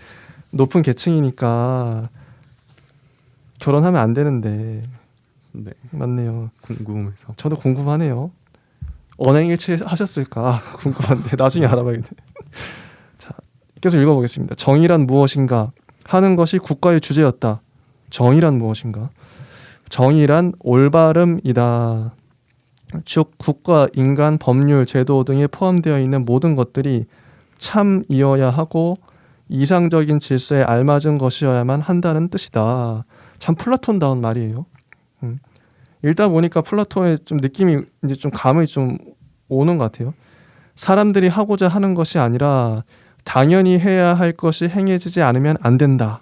높은 계층이니까 결혼하면 안 되는데. 네. 맞네요. 궁금해서. 저도 궁금하네요. 언행일치 하셨을까 궁금한데 나중에 알아봐야겠네. 자, 계속 읽어보겠습니다. 정의란 무엇인가 하는 것이 국가의 주제였다. 정의란 무엇인가? 정의란 올바름이다. 즉 국가, 인간, 법률, 제도 등에 포함되어 있는 모든 것들이 참이어야 하고 이상적인 질서에 알맞은 것이어야만 한다는 뜻이다. 참 플라톤다운 말이에요. 읽다 보니까 플라톤의 좀 느낌이 이제 좀 감이 좀 오는 것 같아요. 사람들이 하고자 하는 것이 아니라 당연히 해야 할 것이 행해지지 않으면 안 된다.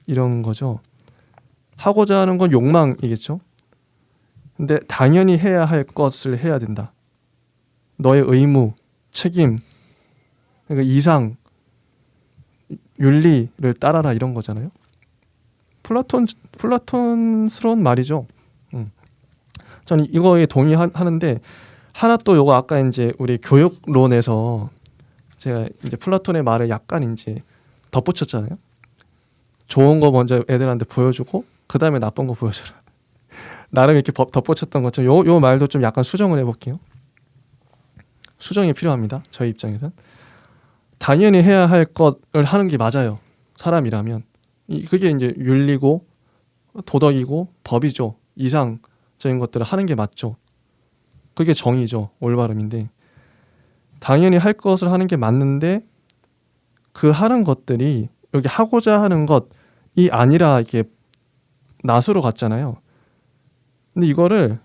이런 거죠. 하고자 하는 건 욕망이겠죠. 근데 당연히 해야 할 것을 해야 된다. 너의 의무, 책임, 그러니까 이상, 윤리를 따라라 이런 거잖아요. 플라톤스러운 말이죠. 저는 이거에 동의하는데 하나 또 요거 아까 이제 우리 교육론에서 제가 이제 플라톤의 말을 약간 이제 덧붙였잖아요. 좋은 거 먼저 애들한테 보여주고 그 다음에 나쁜 거 보여줘라. 나름 이렇게 덧붙였던 것처럼 요 말도 좀 약간 수정을 해볼게요. 수정이 필요합니다. 저희 입장에서는. 당연히 해야 할 것을 하는 게 맞아요. 사람이라면. 그게 이제 윤리고 도덕이고 법이죠. 이상적인 것들을 하는 게 맞죠. 그게 정의죠. 올바름인데 당연히 할 것을 하는 게 맞는데 그 하는 것들이 여기 하고자 하는 것이 아니라 이게 낫으로 갔잖아요. 근데 이거를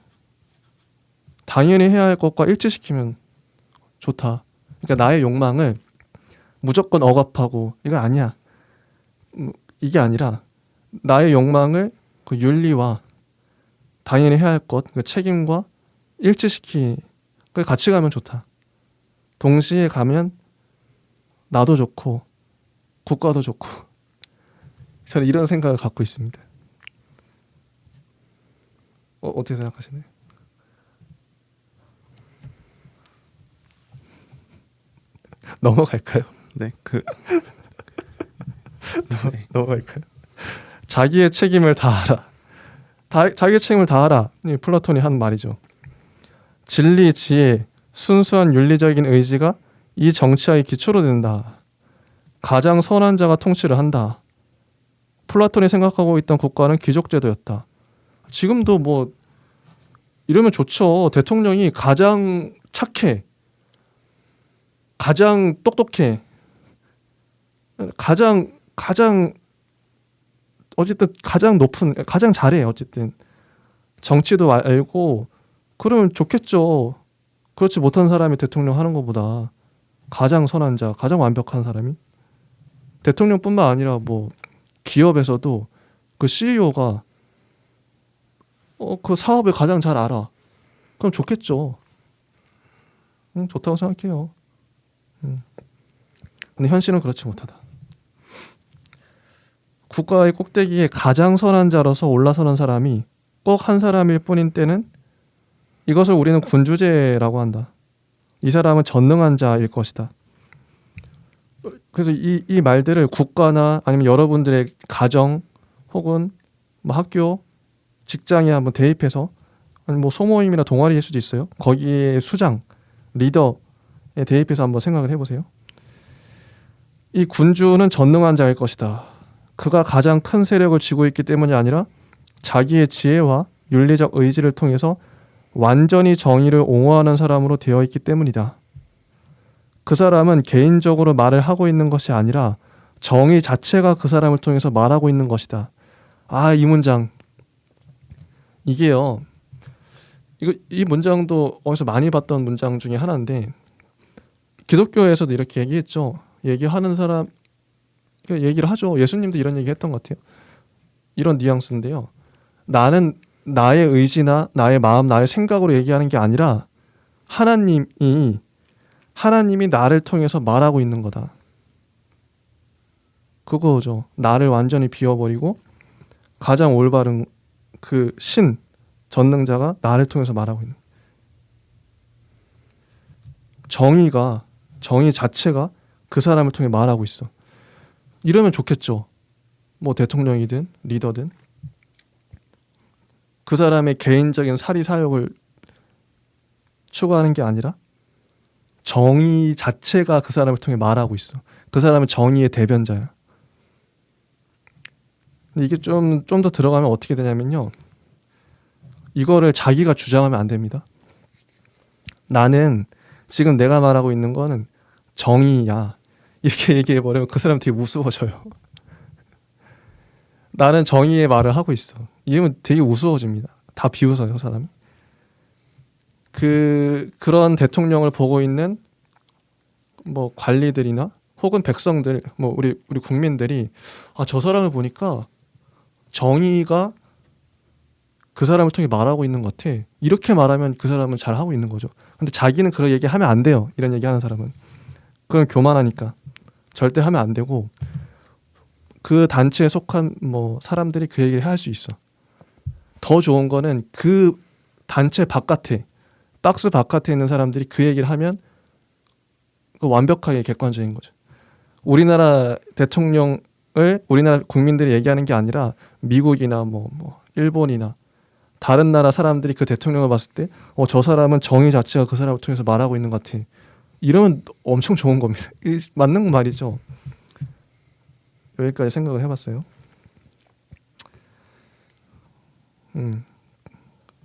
당연히 해야 할 것과 일치시키면 좋다. 그러니까 나의 욕망을 무조건 억압하고 이건 아니야. 이게 아니라 나의 욕망을 그 윤리와 당연히 해야 할 것, 그 책임과 같이 가면 좋다. 동시에 가면 나도 좋고 국가도 좋고 저는 이런 생각을 갖고 있습니다. 어떻게 생각하시나요? 넘어갈까요? 네, 넘어갈까요? 자기의 책임을 다하라. 자기의 책임을 다하라. 플라톤이 한 말이죠. 진리, 지혜, 순수한 윤리적인 의지가 이 정치화의 기초로 된다. 가장 선한 자가 통치를 한다. 플라톤이 생각하고 있던 국가는 귀족제도였다. 지금도 뭐 이러면 좋죠. 대통령이 가장 착해, 가장 똑똑해, 가장 어쨌든 가장 잘해. 어쨌든 정치도 알고 그러면 좋겠죠. 그렇지 못한 사람이 대통령 하는 것보다 가장 선한 자, 가장 완벽한 사람이 대통령뿐만 아니라 뭐 기업에서도 그 CEO가 그 사업을 가장 잘 알아. 그럼 좋겠죠. 좋다고 생각해요. 근데 현실은 그렇지 못하다. 국가의 꼭대기에 가장 선한 자로서 올라서는 사람이 꼭 한 사람일 뿐인 때는 이것을 우리는 군주제라고 한다. 이 사람은 전능한 자일 것이다. 그래서 이 말들을 국가나 아니면 여러분들의 가정 혹은 뭐 학교, 직장에 한번 대입해서 아니 뭐 소모임이나 동아리일 수도 있어요. 거기에 수장, 리더에 대입해서 한번 생각을 해보세요. 이 군주는 전능한 자일 것이다. 그가 가장 큰 세력을 쥐고 있기 때문이 아니라 자기의 지혜와 윤리적 의지를 통해서 완전히 정의를 옹호하는 사람으로 되어 있기 때문이다. 그 사람은 개인적으로 말을 하고 있는 것이 아니라 정의 자체가 그 사람을 통해서 말하고 있는 것이다. 이 문장. 이게요. 이 문장도 어디서 많이 봤던 문장 중에 하나인데 기독교에서도 이렇게 얘기했죠. 얘기하는 사람 얘기를 하죠. 예수님도 이런 얘기 했던 것 같아요. 이런 뉘앙스인데요. 나는 나의 의지나 나의 마음, 나의 생각으로 얘기하는 게 아니라 하나님이 나를 통해서 말하고 있는 거다. 그거죠. 나를 완전히 비워버리고 가장 올바른 그 전능자가 나를 통해서 말하고 있는. 정의 자체가 그 사람을 통해 말하고 있어. 이러면 좋겠죠. 뭐 대통령이든 리더든 그 사람의 개인적인 사리 사욕을 추구하는 게 아니라 정의 자체가 그 사람을 통해 말하고 있어. 그 사람은 정의의 대변자야. 근데 이게 좀 더 들어가면 어떻게 되냐면요. 이거를 자기가 주장하면 안 됩니다. 나는 지금 내가 말하고 있는 거는 정의야. 이렇게 얘기해버리면 그 사람 되게 우스워져요. 나는 정의의 말을 하고 있어. 이러면 되게 우스워집니다. 다 비웃어요, 사람이. 그런 대통령을 보고 있는 뭐 관리들이나 혹은 백성들, 뭐 우리 국민들이 저 사람을 보니까 정의가 그 사람을 통해 말하고 있는 것 같아. 이렇게 말하면 그 사람은 잘 하고 있는 거죠. 근데 자기는 그런 얘기 하면 안 돼요. 이런 얘기 하는 사람은. 그건 교만하니까. 절대 하면 안 되고 그 단체에 속한 뭐 사람들이 그 얘기를 할 수 있어. 더 좋은 거는 그 단체 바깥에 박스 바깥에 있는 사람들이 그 얘기를 하면 그 완벽하게 객관적인 거죠. 우리나라 대통령을 우리나라 국민들이 얘기하는 게 아니라 미국이나 뭐 일본이나 다른 나라 사람들이 그 대통령을 봤을 때 저 사람은 정의 자체가 그 사람을 통해서 말하고 있는 것 같아. 이러면 엄청 좋은 겁니다. 맞는 말이죠. 여기까지 생각을 해봤어요.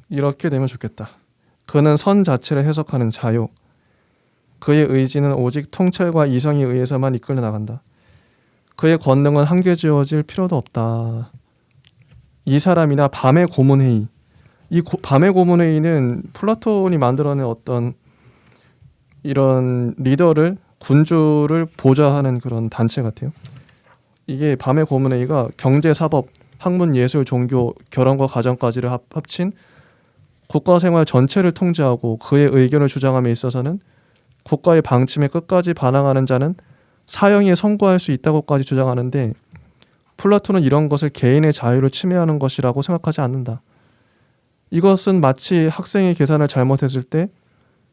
이렇게 되면 좋겠다. 그는 선 자체를 해석하는 자유. 그의 의지는 오직 통찰과 이성에 의해서만 이끌려 나간다. 그의 권능은 한계지어질 필요도 없다. 이 사람이나 밤의 고문회의. 밤의 고문회의는 플라톤이 만들어낸 어떤 이런 리더를 군주를 보좌하는 그런 단체 같아요. 이게 밤의 고문회의가 경제, 사법, 학문, 예술, 종교, 결혼과 가정까지를 합친 국가생활 전체를 통제하고 그의 의견을 주장함에 있어서는 국가의 방침에 끝까지 반항하는 자는 사형에 선고할 수 있다고까지 주장하는데 플라톤은 이런 것을 개인의 자유를 침해하는 것이라고 생각하지 않는다. 이것은 마치 학생이 계산을 잘못했을 때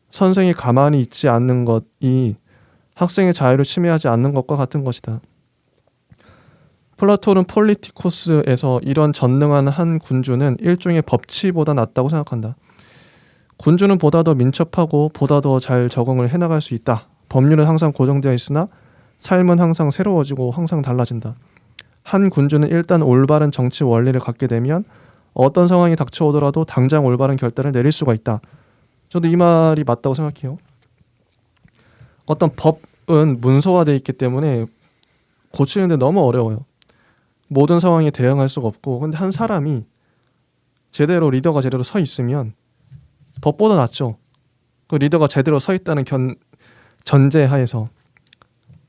선생이 가만히 있지 않는 것이 학생의 자유를 침해하지 않는 것과 같은 것이다. 플라톤은 폴리티코스에서 이런 전능한 한 군주는 일종의 법치보다 낫다고 생각한다. 군주는 보다 더 민첩하고 보다 더 잘 적응을 해나갈 수 있다. 법률은 항상 고정되어 있으나 삶은 항상 새로워지고 항상 달라진다. 한 군주는 일단 올바른 정치 원리를 갖게 되면 어떤 상황이 닥쳐오더라도 당장 올바른 결단을 내릴 수가 있다. 저도 이 말이 맞다고 생각해요. 어떤 법은 문서화되어 있기 때문에 고치는데 너무 어려워요. 모든 상황에 대응할 수가 없고, 근데 한 사람이 리더가 제대로 서 있으면 법보다 낫죠. 그 리더가 제대로 서 있다는 전제하에서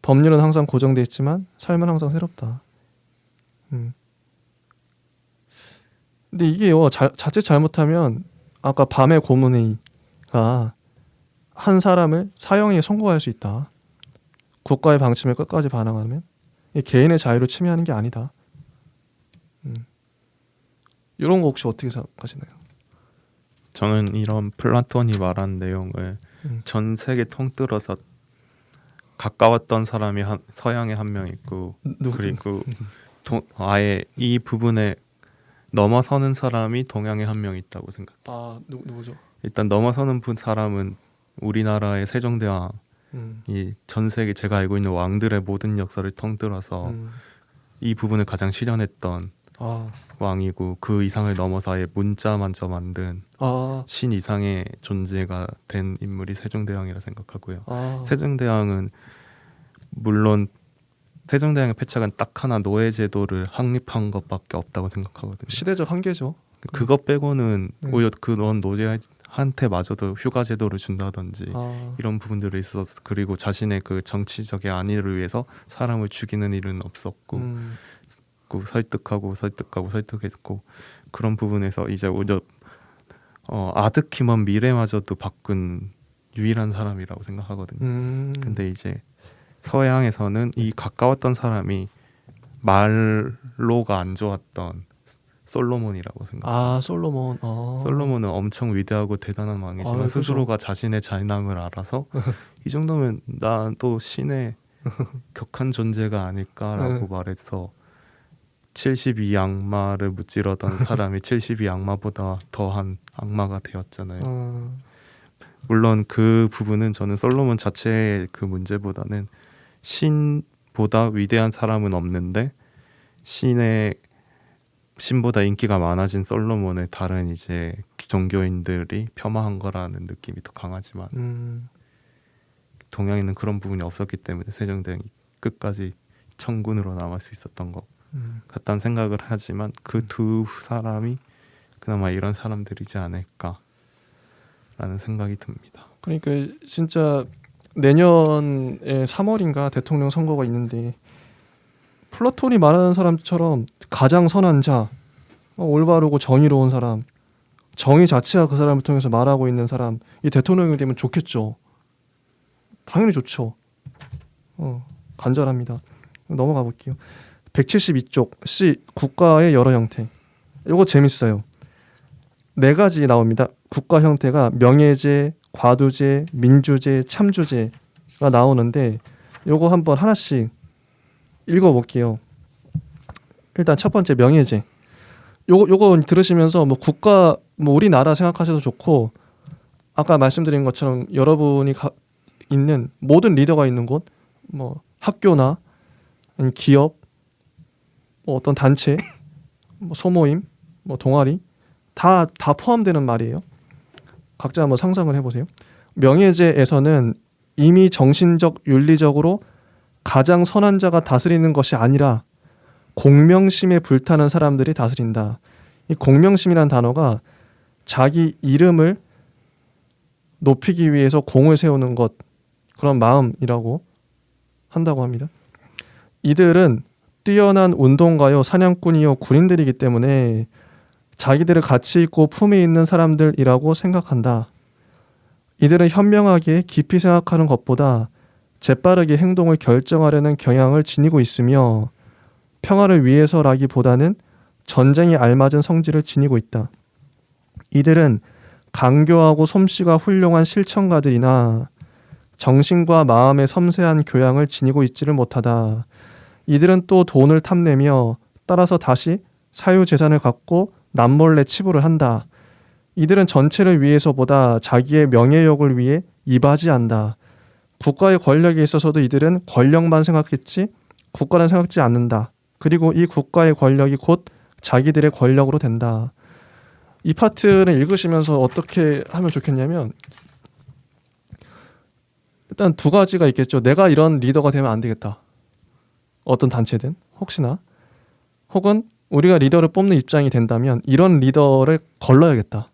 법률은 항상 고정돼 있지만 삶은 항상 새롭다. 근데 이게요, 자칫 잘못하면 아까 밤의 고문회의가 한 사람을 사형에 선고할 수 있다. 국가의 방침에 끝까지 반항하면 이 개인의 자유를 침해하는 게 아니다. 이런 거 혹시 어떻게 생각하시나요? 저는 이런 플라톤이 말한 내용을 전 세계 통틀어서 가까웠던 사람이 서양에 한 명 있고 그리고 아예 이 부분에 넘어서는 사람이 동양에 한 명 있다고 생각해요. 아, 누구죠? 일단 넘어서는 사람은 우리나라의 세종대왕이 전 세계 제가 알고 있는 왕들의 모든 역사를 통틀어서 이 부분을 가장 실현했던 왕이고, 그 이상을 넘어서 아예 문자만저 만든 신 이상의 존재가 된 인물이 세종대왕이라 생각하고요. 세종대왕은 물론 세종대왕의 패착은 딱 하나 노예제도를 확립한 것밖에 없다고 생각하거든요. 시대적 한계죠. 그것 빼고는 오히려 그런 노제한테마저도 휴가제도를 준다든지 이런 부분들이 있어서, 그리고 자신의 그 정치적인 안위를 위해서 사람을 죽이는 일은 없었고 설득하고 설득했고, 그런 부분에서 이제 오히려 아득히 먼 미래마저도 바꾼 유일한 사람이라고 생각하거든요. 근데 이제 서양에서는 이 가까웠던 사람이 말로가 안 좋았던 솔로몬이라고 생각해요. 솔로몬. 솔로몬은 엄청 위대하고 대단한 왕이지만 그렇죠. 스스로가 자신의 잘남을 알아서 이 정도면 난 또 신의 격한 존재가 아닐까라고 말해서 72악마를 무찌르던 사람이 72악마보다 더한 악마가 되었잖아요. 물론 그 부분은 저는 솔로몬 자체의 그 문제보다는 신보다 위대한 사람은 없는데 신보다 인기가 많아진 솔로몬을 다른 이제 종교인들이 폄하한 거라는 느낌이 더 강하지만 동양에는 그런 부분이 없었기 때문에 세종대왕이 끝까지 청군으로 남을 수 있었던 것 같다는 생각을 하지만 그 두 사람이 그나마 이런 사람들이지 않을까라는 생각이 듭니다. 그러니까 진짜 내년에 3월인가 대통령 선거가 있는데 플라톤이 말하는 사람처럼 가장 선한 자, 올바르고 정의로운 사람, 정의 자체가 그 사람을 통해서 말하고 있는 사람, 이 대통령이 되면 좋겠죠. 당연히 좋죠. 간절합니다. 넘어가 볼게요. 172쪽 C 국가의 여러 형태. 이거 재밌어요. 4가지 나옵니다. 국가 형태가 명예제, 과두제, 민주제, 참주제가 나오는데 요거 한번 하나씩 읽어볼게요. 일단 첫 번째 명예제. 요거 들으시면서 뭐 국가, 뭐 우리나라 생각하셔도 좋고, 아까 말씀드린 것처럼 여러분이 있는 모든 리더가 있는 곳, 뭐 학교나 기업, 뭐 어떤 단체, 뭐 소모임, 뭐 동아리 다 포함되는 말이에요. 각자 한번 상상을 해보세요. 명예제에서는 이미 정신적, 윤리적으로 가장 선한 자가 다스리는 것이 아니라 공명심에 불타는 사람들이 다스린다. 이 공명심이라는 단어가 자기 이름을 높이기 위해서 공을 세우는 것, 그런 마음이라고 한다고 합니다. 이들은 뛰어난 운동가요, 사냥꾼이요, 군인들이기 때문에 자기들을 가치 있고 품위 있는 사람들이라고 생각한다. 이들은 현명하게 깊이 생각하는 것보다 재빠르게 행동을 결정하려는 경향을 지니고 있으며 평화를 위해서라기보다는 전쟁에 알맞은 성질을 지니고 있다. 이들은 강교하고 솜씨가 훌륭한 실천가들이나 정신과 마음의 섬세한 교양을 지니고 있지를 못하다. 이들은 또 돈을 탐내며 따라서 다시 사유재산을 갖고 남몰래 치부를 한다. 이들은 전체를 위해서보다 자기의 명예욕을 위해 이바지한다. 국가의 권력에 있어서도 이들은 권력만 생각했지 국가는 생각지 않는다. 그리고 이 국가의 권력이 곧 자기들의 권력으로 된다. 이 파트를 읽으시면서 어떻게 하면 좋겠냐면, 일단 2가지가 있겠죠. 내가 이런 리더가 되면 안 되겠다. 어떤 단체든 혹시나, 혹은 우리가 리더를 뽑는 입장이 된다면 이런 리더를 걸러야겠다.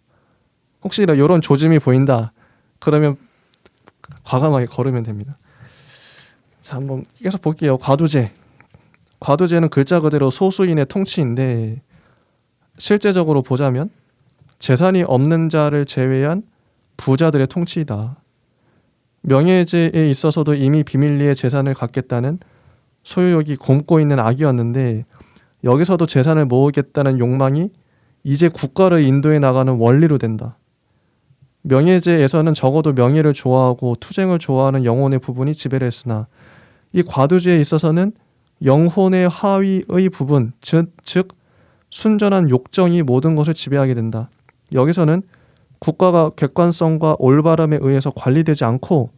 혹시 이런 조짐이 보인다. 그러면 과감하게 걸으면 됩니다. 자, 한번 계속 볼게요. 과두제. 과두제는 글자 그대로 소수인의 통치인데 실제적으로 보자면 재산이 없는 자를 제외한 부자들의 통치이다. 명예제에 있어서도 이미 비밀리에 재산을 갖겠다는 소유욕이 곪고 있는 악이었는데 여기서도 재산을 모으겠다는 욕망이 이제 국가를 인도해 나가는 원리로 된다. 명예제에서는 적어도 명예를 좋아하고 투쟁을 좋아하는 영혼의 부분이 지배를 했으나 이 과두제에 있어서는 영혼의 하위의 부분, 즉 순전한 욕정이 모든 것을 지배하게 된다. 여기서는 국가가 객관성과 올바름에 의해서 관리되지 않고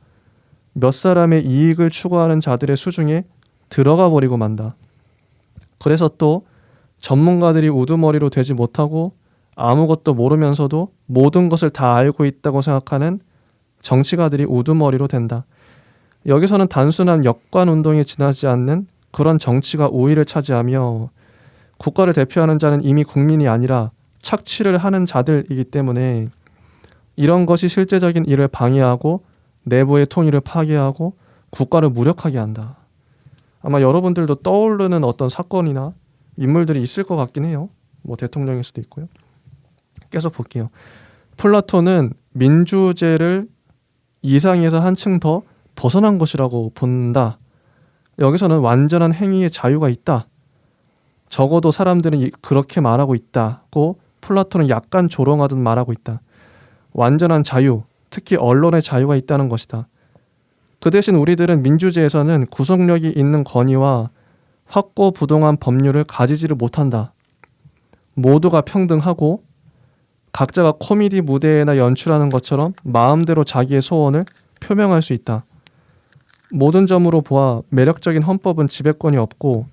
몇 사람의 이익을 추구하는 자들의 수중에 들어가 버리고 만다. 그래서 또 전문가들이 우두머리로 되지 못하고 아무것도 모르면서도 모든 것을 다 알고 있다고 생각하는 정치가들이 우두머리로 된다. 여기서는 단순한 역관운동에 지나지 않는 그런 정치가 우위를 차지하며 국가를 대표하는 자는 이미 국민이 아니라 착취를 하는 자들이기 때문에 이런 것이 실제적인 일을 방해하고 내부의 통일을 파괴하고 국가를 무력하게 한다. 아마 여러분들도 떠오르는 어떤 사건이나 인물들이 있을 것 같긴 해요. 뭐 대통령일 수도 있고요. 계속 볼게요. 플라톤은 민주제를 이상에서 한층 더 벗어난 것이라고 본다. 여기서는 완전한 행위의 자유가 있다. 적어도 사람들은 그렇게 말하고 있다고 플라톤은 약간 조롱하듯 말하고 있다. 완전한 자유, 특히 언론의 자유가 있다는 것이다. 그 대신 우리들은 민주제에서는 구속력이 있는 권위와 확고부동한 법률을 가지지를 못한다. 모두가 평등하고 각자가 코미디 무대에나 연출하는 것처럼 마음대로 자기의 소원을 표명할 수 있다. 모든 점으로 보아 매력적인 헌법은 지배권이 없고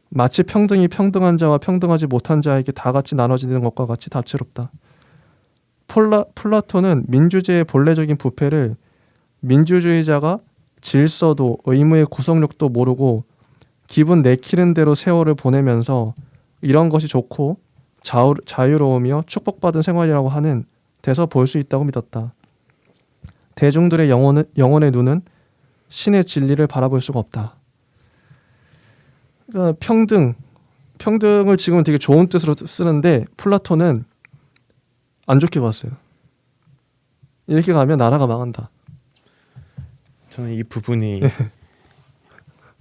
마치 평등이 평등한 자와 평등하지 못한 자에게 다 같이 나눠지는 것과 같이 다채롭다. 플라톤은 민주제의 본래적인 부패를 민주주의자가 질서도 의무의 구속력도 모르고 기분 내키는 대로 세월을 보내면서 이런 것이 좋고 자유로우며 축복받은 생활이라고 하는 데서 볼 수 있다고 믿었다. 대중들의 영혼의 눈은 신의 진리를 바라볼 수가 없다. 그러니까 평등을 지금은 되게 좋은 뜻으로 쓰는데 플라톤은 안 좋게 봤어요. 이렇게 가면 나라가 망한다. 저는 이 부분이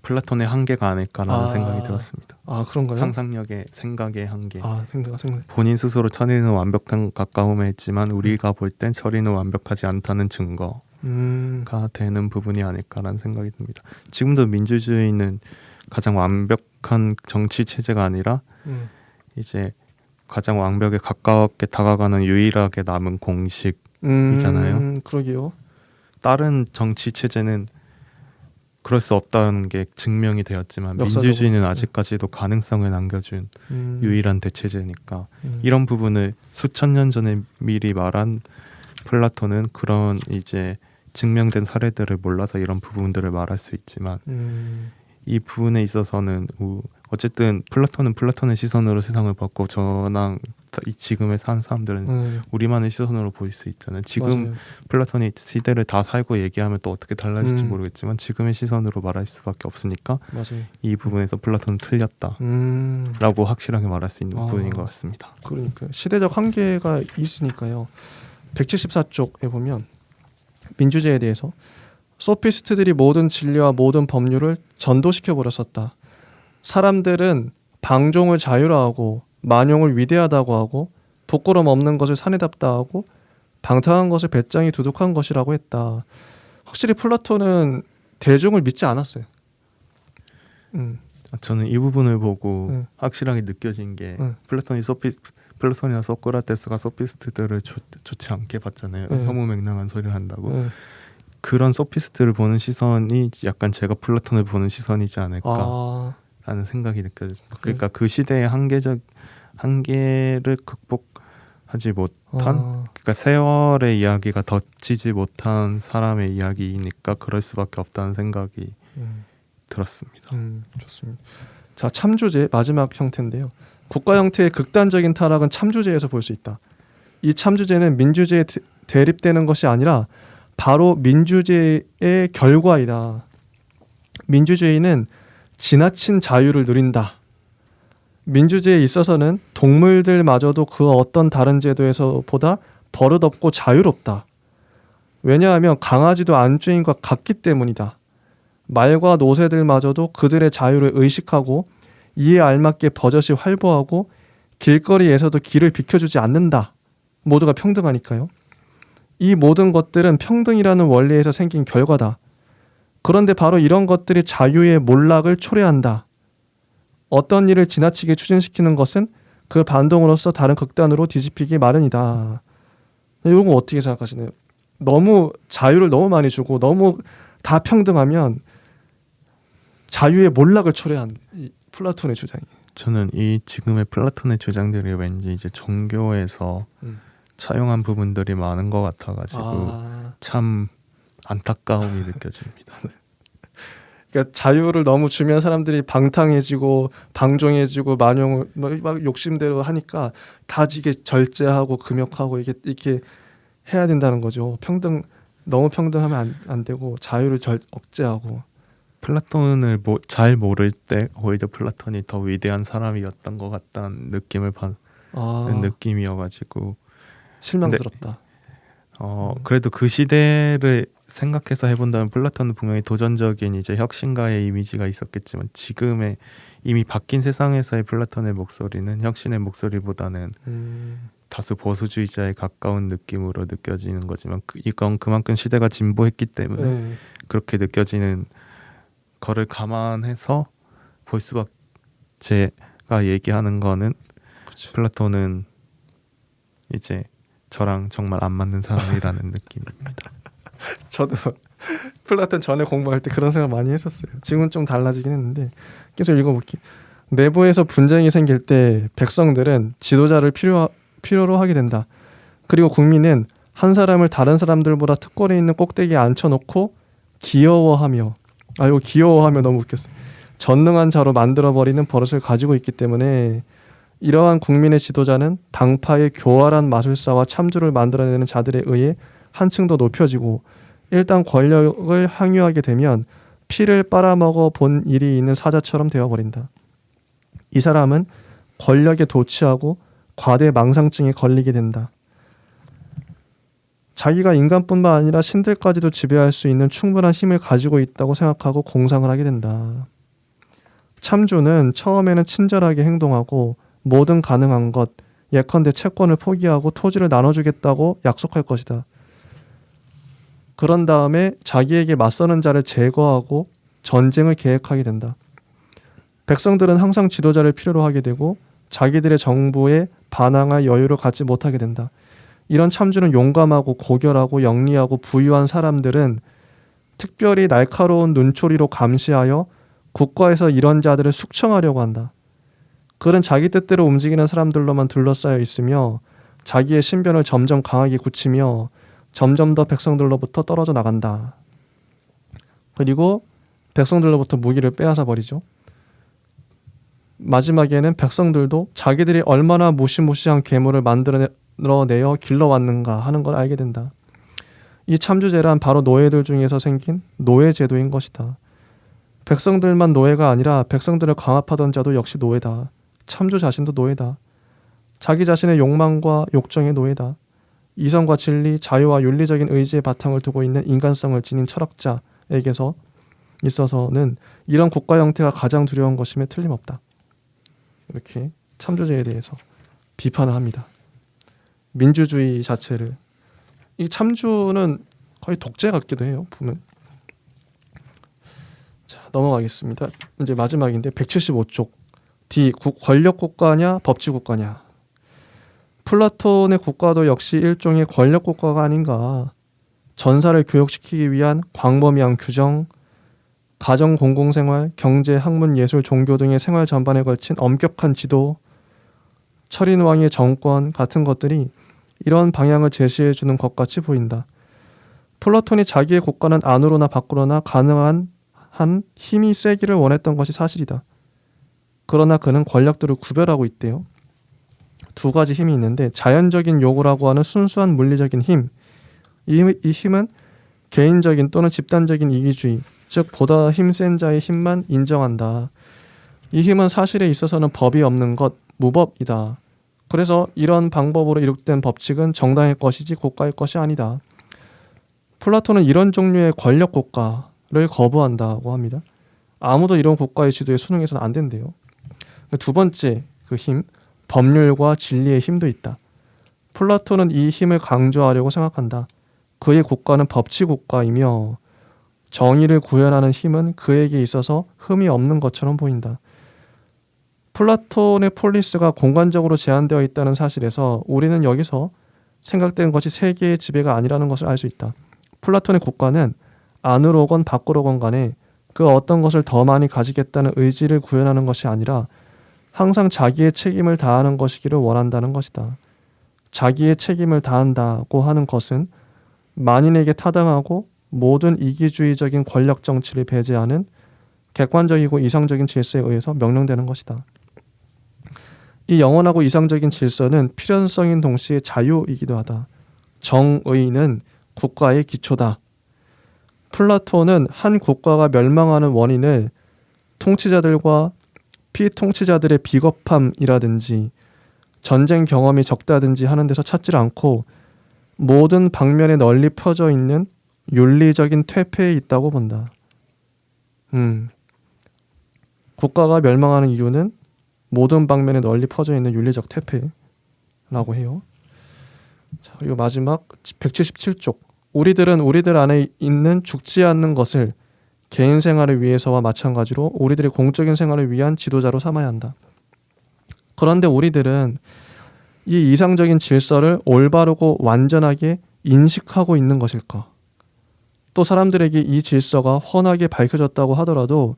플라톤의 한계가 아닐까라는 생각이 들었습니다. 아, 그런가요? 상상력의 생각의 한계. 생각. 본인 스스로 천리는 완벽한 가까움에 했지만 우리가 볼 땐 천리는 완벽하지 않다는 증거가 되는 부분이 아닐까라는 생각이 듭니다. 지금도 민주주의는 가장 완벽한 정치 체제가 아니라 이제 가장 완벽에 가깝게 다가가는 유일하게 남은 공식이잖아요. 그러게요. 다른 정치 체제는 그럴 수 없다는 게 증명이 되었지만 역사적으로. 민주주의는 아직까지도 가능성을 남겨준 유일한 대체제니까 이런 부분을 수천 년 전에 미리 말한 플라톤은 그런 이제 증명된 사례들을 몰라서 이런 부분들을 말할 수 있지만 이 부분에 있어서는 어쨌든 플라톤은 플라톤의 시선으로 세상을 봤고 저랑 이 지금에 사는 사람들은 우리만의 시선으로 보일 수 있잖아요. 지금 맞아요. 플라톤이 시대를 다 살고 얘기하면 또 어떻게 달라질지 모르겠지만 지금의 시선으로 말할 수밖에 없으니까 맞아요. 이 부분에서 플라톤은 틀렸다라고 확실하게 말할 수 있는 부분인 것 같습니다. 그러니까 시대적 한계가 있으니까요. 174쪽에 보면 민주제에 대해서 소피스트들이 모든 진리와 모든 법률을 전도시켜 버렸었다. 사람들은 방종을 자유화하고 만용을 위대하다고 하고 부끄럼 없는 것을 사내답다 하고 방탕한 것을 배짱이 두둑한 것이라고 했다. 확실히 플라톤은 대중을 믿지 않았어요. 저는 이 부분을 보고 확실하게 느껴진 게 플라톤이나 소크라테스가 소피스트들을 좋지 않게 봤잖아요. 혐오맹랑한 소리를 한다고. 그런 소피스트를 보는 시선이 약간 제가 플라톤을 보는 시선이지 않을까라는 생각이 느껴집니다. 그러니까 그 시대의 한계를 극복하지 못한 그러니까 세월의 이야기가 덧치지 못한 사람의 이야기이니까 그럴 수밖에 없다는 생각이 들었습니다. 좋습니다. 자, 참주제 마지막 형태인데요. 국가 형태의 극단적인 타락은 참주제에서 볼 수 있다. 이 참주제는 민주제에 대립되는 것이 아니라 바로 민주제의 결과이다. 민주주의는 지나친 자유를 누린다. 민주주의에 있어서는 동물들마저도 그 어떤 다른 제도에서보다 버릇없고 자유롭다. 왜냐하면 강아지도 안주인과 같기 때문이다. 말과 노새들마저도 그들의 자유를 의식하고 이에 알맞게 버젓이 활보하고 길거리에서도 길을 비켜주지 않는다. 모두가 평등하니까요. 이 모든 것들은 평등이라는 원리에서 생긴 결과다. 그런데 바로 이런 것들이 자유의 몰락을 초래한다. 어떤 일을 지나치게 추진시키는 것은 그 반동으로서 다른 극단으로 뒤집히기 마련이다. 이런 거 어떻게 생각하시나요? 너무 자유를 너무 많이 주고 너무 다 평등하면 자유의 몰락을 초래한 이 플라톤의 주장이. 저는 이 지금의 플라톤의 주장들이 왠지 이제 종교에서 차용한 부분들이 많은 것 같아가지고 참 안타까움이 느껴집니다. 그러니까 자유를 너무 주면 사람들이 방탕해지고 방종해지고 만용을 막 욕심대로 하니까 다 이게 절제하고 금욕하고 이렇게 해야 된다는 거죠. 너무 평등하면 안 되고 자유를 억제하고. 플라톤을 잘 모를 때 오히려 플라톤이 더 위대한 사람이었던 것 같다는 느낌을 받는 느낌이어가지고 실망스럽다. 그래도 그 시대를 생각해서 해본다면 플라톤은 분명히 도전적인 이제 혁신가의 이미지가 있었겠지만 지금의 이미 바뀐 세상에서의 플라톤의 목소리는 혁신의 목소리보다는 다수 보수주의자에 가까운 느낌으로 느껴지는 거지만 이건 그만큼 시대가 진보했기 때문에 그렇게 느껴지는 거를 감안해서 볼 수밖에. 제가 얘기하는 거는 그쵸. 플라톤은 이제 저랑 정말 안 맞는 사람이라는 느낌입니다. 저도 플라톤 전에 공부할 때 그런 생각 많이 했었어요. 지금은 좀 달라지긴 했는데 계속 읽어볼게요. 내부에서 분쟁이 생길 때 백성들은 지도자를 필요로 하게 된다. 그리고 국민은 한 사람을 다른 사람들보다 특권에 있는 꼭대기에 앉혀놓고 귀여워하며 이거 귀여워하며 너무 웃겼어요. 전능한 자로 만들어버리는 버릇을 가지고 있기 때문에 이러한 국민의 지도자는 당파의 교활한 마술사와 참주를 만들어내는 자들에 의해 한층 더 높여지고 일단 권력을 향유하게 되면 피를 빨아먹어 본 일이 있는 사자처럼 되어버린다. 이 사람은 권력에 도취하고 과대 망상증에 걸리게 된다. 자기가 인간뿐만 아니라 신들까지도 지배할 수 있는 충분한 힘을 가지고 있다고 생각하고 공상을 하게 된다. 참주는 처음에는 친절하게 행동하고 모든 가능한 것, 예컨대 채권을 포기하고 토지를 나눠주겠다고 약속할 것이다. 그런 다음에 자기에게 맞서는 자를 제거하고 전쟁을 계획하게 된다. 백성들은 항상 지도자를 필요로 하게 되고 자기들의 정부에 반항할 여유를 갖지 못하게 된다. 이런 참주는 용감하고 고결하고 영리하고 부유한 사람들은 특별히 날카로운 눈초리로 감시하여 국가에서 이런 자들을 숙청하려고 한다. 그는 자기 뜻대로 움직이는 사람들로만 둘러싸여 있으며 자기의 신변을 점점 강하게 굳히며 점점 더 백성들로부터 떨어져 나간다. 그리고 백성들로부터 무기를 빼앗아 버리죠. 마지막에는 백성들도 자기들이 얼마나 무시무시한 괴물을 만들어내어 길러왔는가 하는 걸 알게 된다. 이 참주제란 바로 노예들 중에서 생긴 노예제도인 것이다. 백성들만 노예가 아니라 백성들을 강압하던 자도 역시 노예다. 참주 자신도 노예다. 자기 자신의 욕망과 욕정의 노예다. 이성과 진리, 자유와 윤리적인 의지의 바탕을 두고 있는 인간성을 지닌 철학자에게서 있어서는 이런 국가 형태가 가장 두려운 것임에 틀림없다. 이렇게 참주제에 대해서 비판을 합니다. 민주주의 자체를. 이 참주는 거의 독재 같기도 해요. 보면. 자, 넘어가겠습니다. 이제 마지막인데 175쪽. D. 권력 국가냐 법치 국가냐. 플라톤의 국가도 역시 일종의 권력 국가가 아닌가. 전사를 교육시키기 위한 광범위한 규정, 가정 공공생활, 경제, 학문, 예술, 종교 등의 생활 전반에 걸친 엄격한 지도, 철인왕의 정권 같은 것들이 이런 방향을 제시해주는 것 같이 보인다. 플라톤이 자기의 국가는 안으로나 밖으로나 가능한 한 힘이 세기를 원했던 것이 사실이다. 그러나 그는 권력들을 구별하고 있대요. 두 가지 힘이 있는데 자연적인 요구라고 하는 순수한 물리적인 힘. 이 힘은 개인적인 또는 집단적인 이기주의, 즉 보다 힘센 자의 힘만 인정한다. 이 힘은 사실에 있어서는 법이 없는 것, 무법이다. 그래서 이런 방법으로 이룩된 법칙은 정당의 것이지 국가의 것이 아니다. 플라톤은 이런 종류의 권력 국가를 거부한다고 합니다. 아무도 이런 국가의 지도에 순응해서는 안 된대요. 두 번째 그 힘, 법률과 진리의 힘도 있다. 플라톤은 이 힘을 강조하려고 생각한다. 그의 국가는 법치 국가이며 정의를 구현하는 힘은 그에게 있어서 흠이 없는 것처럼 보인다. 플라톤의 폴리스가 공간적으로 제한되어 있다는 사실에서 우리는 여기서 생각된 것이 세계의 지배가 아니라는 것을 알 수 있다. 플라톤의 국가는 안으로 오건 밖으로 오건 간에 그 어떤 것을 더 많이 가지겠다는 의지를 구현하는 것이 아니라 항상 자기의 책임을 다하는 것이기를 원한다는 것이다. 자기의 책임을 다한다고 하는 것은 만인에게 타당하고 모든 이기주의적인 권력 정치를 배제하는 객관적이고 이상적인 질서에 의해서 명령되는 것이다. 이 영원하고 이상적인 질서는 필연성인 동시에 자유이기도 하다. 정의는 국가의 기초다. 플라톤은 한 국가가 멸망하는 원인을 통치자들과 피통치자들의 비겁함이라든지 전쟁 경험이 적다든지 하는 데서 찾지 않고 모든 방면에 널리 펴져 있는 윤리적인 퇴폐에 있다고 본다. 국가가 멸망하는 이유는 모든 방면에 널리 퍼져 있는 윤리적 퇴폐라고 해요. 자, 그리고 마지막 177쪽. 우리들은 우리들 안에 있는 죽지 않는 것을 개인 생활을 위해서와 마찬가지로 우리들의 공적인 생활을 위한 지도자로 삼아야 한다. 그런데 우리들은 이 이상적인 질서를 올바르고 완전하게 인식하고 있는 것일까? 또 사람들에게 이 질서가 훤하게 밝혀졌다고 하더라도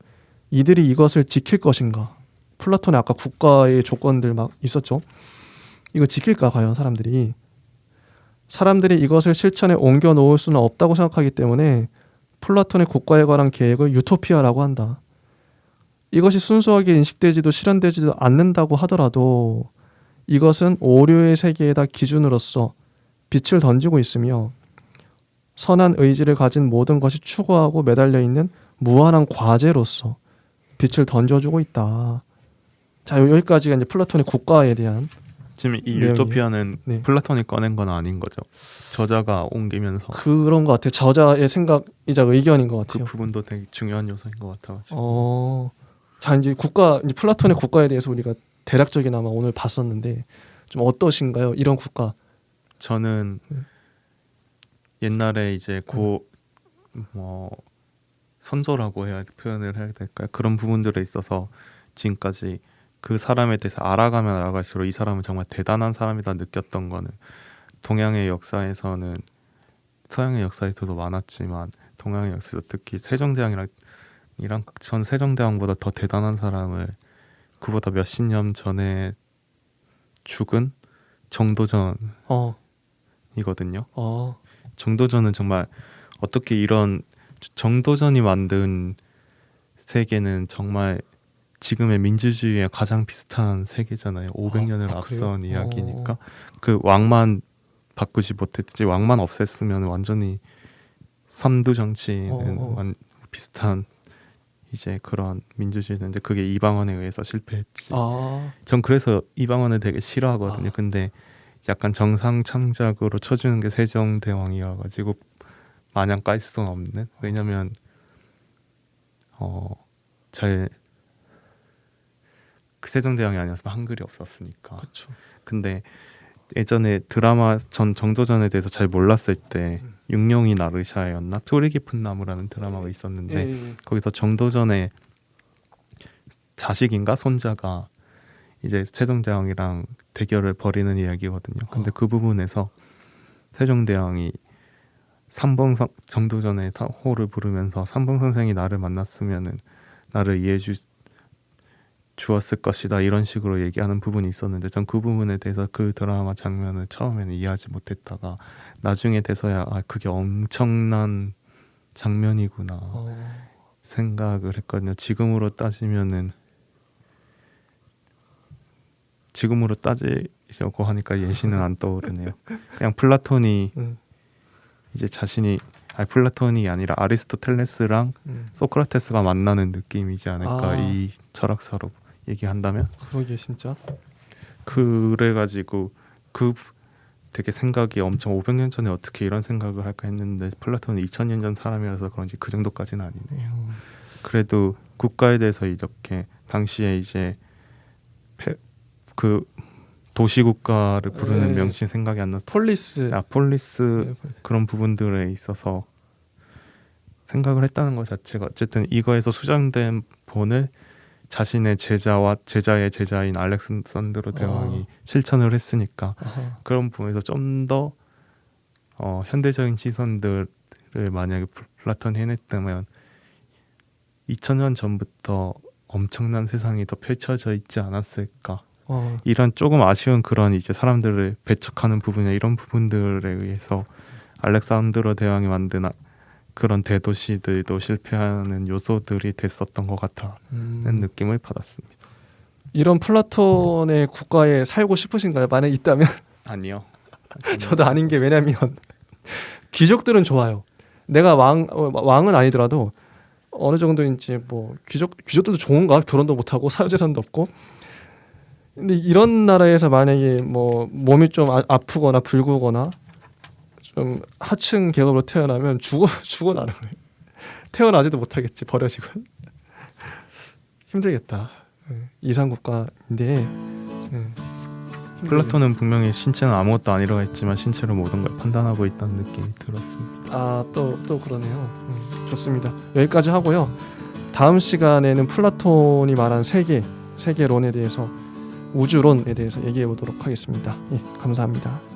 이들이 이것을 지킬 것인가? 플라톤의 아까 국가의 조건들 막 있었죠. 이거 지킬까 과연 사람들이? 사람들이 이것을 실천에 옮겨 놓을 수는 없다고 생각하기 때문에 플라톤의 국가에 관한 계획을 유토피아라고 한다. 이것이 순수하게 인식되지도 실현되지도 않는다고 하더라도 이것은 오류의 세계에다 기준으로서 빛을 던지고 있으며 선한 의지를 가진 모든 것이 추구하고 매달려 있는 무한한 과제로서 빛을 던져주고 있다. 자, 여기까지가 이제 플라톤의 국가에 대한 지금 이 내용이에요. 유토피아는 네. 플라톤이 꺼낸 건 아닌 거죠. 저자가 옮기면서 그런 것 같아요. 저자의 생각이자 의견인 것 그 같아요. 부분도 되게 중요한 요소인 것 같아가지고. 자, 이제 플라톤의 국가에 대해서 우리가 대략적이나마 오늘 봤었는데 좀 어떠신가요? 이런 국가. 저는 옛날에 이제 선조라고 표현을 해야 될까요? 그런 부분들에 있어서 지금까지 그 사람에 대해서 알아가면 알아갈수록 이 사람은 정말 대단한 사람이다 느꼈던 거는 동양의 역사에서는 서양의 역사에서도 많았지만 동양의 역사에서 특히 세종대왕이랑 전 세종대왕보다 더 대단한 사람을 그보다 몇십 년 전에 죽은 정도전이거든요. 정도전은 정말 어떻게 이런 정도전이 만든 세계는 정말 지금의 민주주의에 가장 비슷한 세계잖아요. 500년을 앞선 이야기니까 그 왕만 바꾸지 못했지 왕만 없앴으면 완전히 삼두 정치는 비슷한 이제 그런 민주주의인데 그게 이방원에 의해서 실패했지. 전 그래서 이방원을 되게 싫어하거든요. 근데 약간 정상창작으로 쳐주는 게 세종대왕이어가지고 마냥 깔 수는 없는. 왜냐면 그 세종대왕이 아니었으면 한글이 없었으니까. 그렇죠. 근데 예전에 드라마 정도전에 대해서 잘 몰랐을 때 육룡이 나르샤였나? 소리 깊은 나무라는 드라마가 있었는데 거기서 정도전의 자식인가 손자가 이제 세종대왕이랑 대결을 벌이는 이야기거든요. 근데 그 부분에서 세종대왕이 정도전의 호를 부르면서 삼봉 선생이 나를 만났으면은 나를 이해해 주었을 것이다 이런 식으로 얘기하는 부분이 있었는데 전 그 부분에 대해서 그 드라마 장면을 처음에는 이해하지 못했다가 나중에 돼서야 그게 엄청난 장면이구나 생각을 했거든요. 지금으로 따지려고 하니까 예시는 안 떠오르네요. 그냥 플라톤이 이제 자신이 아니 플라톤이 아니라 아리스토텔레스랑 소크라테스가 만나는 느낌이지 않을까 이 철학사로 얘기한다면. 그러게 진짜. 그래가지고 그 되게 생각이 엄청 500년 전에 어떻게 이런 생각을 할까 했는데 플라톤은 2000년 전 사람이라서 그런지 그 정도까지는 아니네요. 그래도 국가에 대해서 이렇게 당시에 이제 그 도시국가를 부르는 명칭 생각이 안 나서 폴리스 그런 부분들에 있어서 생각을 했다는 것 자체가 어쨌든 이거에서 수정된 본을 자신의 제자와 제자의 제자인 알렉산드로 대왕이 실천을 했으니까 그런 부분에서 좀 더 현대적인 시선들을 만약에 플라톤이 해냈다면 2000년 전부터 엄청난 세상이 더 펼쳐져 있지 않았을까. 이런 조금 아쉬운 그런 이제 사람들을 배척하는 부분이나 이런 부분들에 의해서 알렉산드로 대왕이 만든 그런 대도시들도 실패하는 요소들이 됐었던 것 같다는 느낌을 받았습니다. 이런 플라톤의 국가에 살고 싶으신가요? 만약 있다면? 아니요. 저도 아닌 게 왜냐면 귀족들은 좋아요. 내가 왕은 아니더라도 어느 정도인지 뭐 귀족들도 좋은가? 결혼도 못하고 사유재산도 없고. 근데 이런 나라에서 만약에 뭐 몸이 좀 아프거나 붉거나 좀 하층 계급으로 태어나면 죽어나는 거예요. 태어나지도 못하겠지. 버려지고. 힘들겠다. 이상 국가인데. 플라톤은 분명히 신체는 아무것도 아니라고 했지만 신체로 모든 걸 판단하고 있다는 느낌이 들었습니다. 또 그러네요. 좋습니다. 여기까지 하고요. 다음 시간에는 플라톤이 말한 세계론에 대해서 우주론에 대해서 얘기해 보도록 하겠습니다. 예, 감사합니다.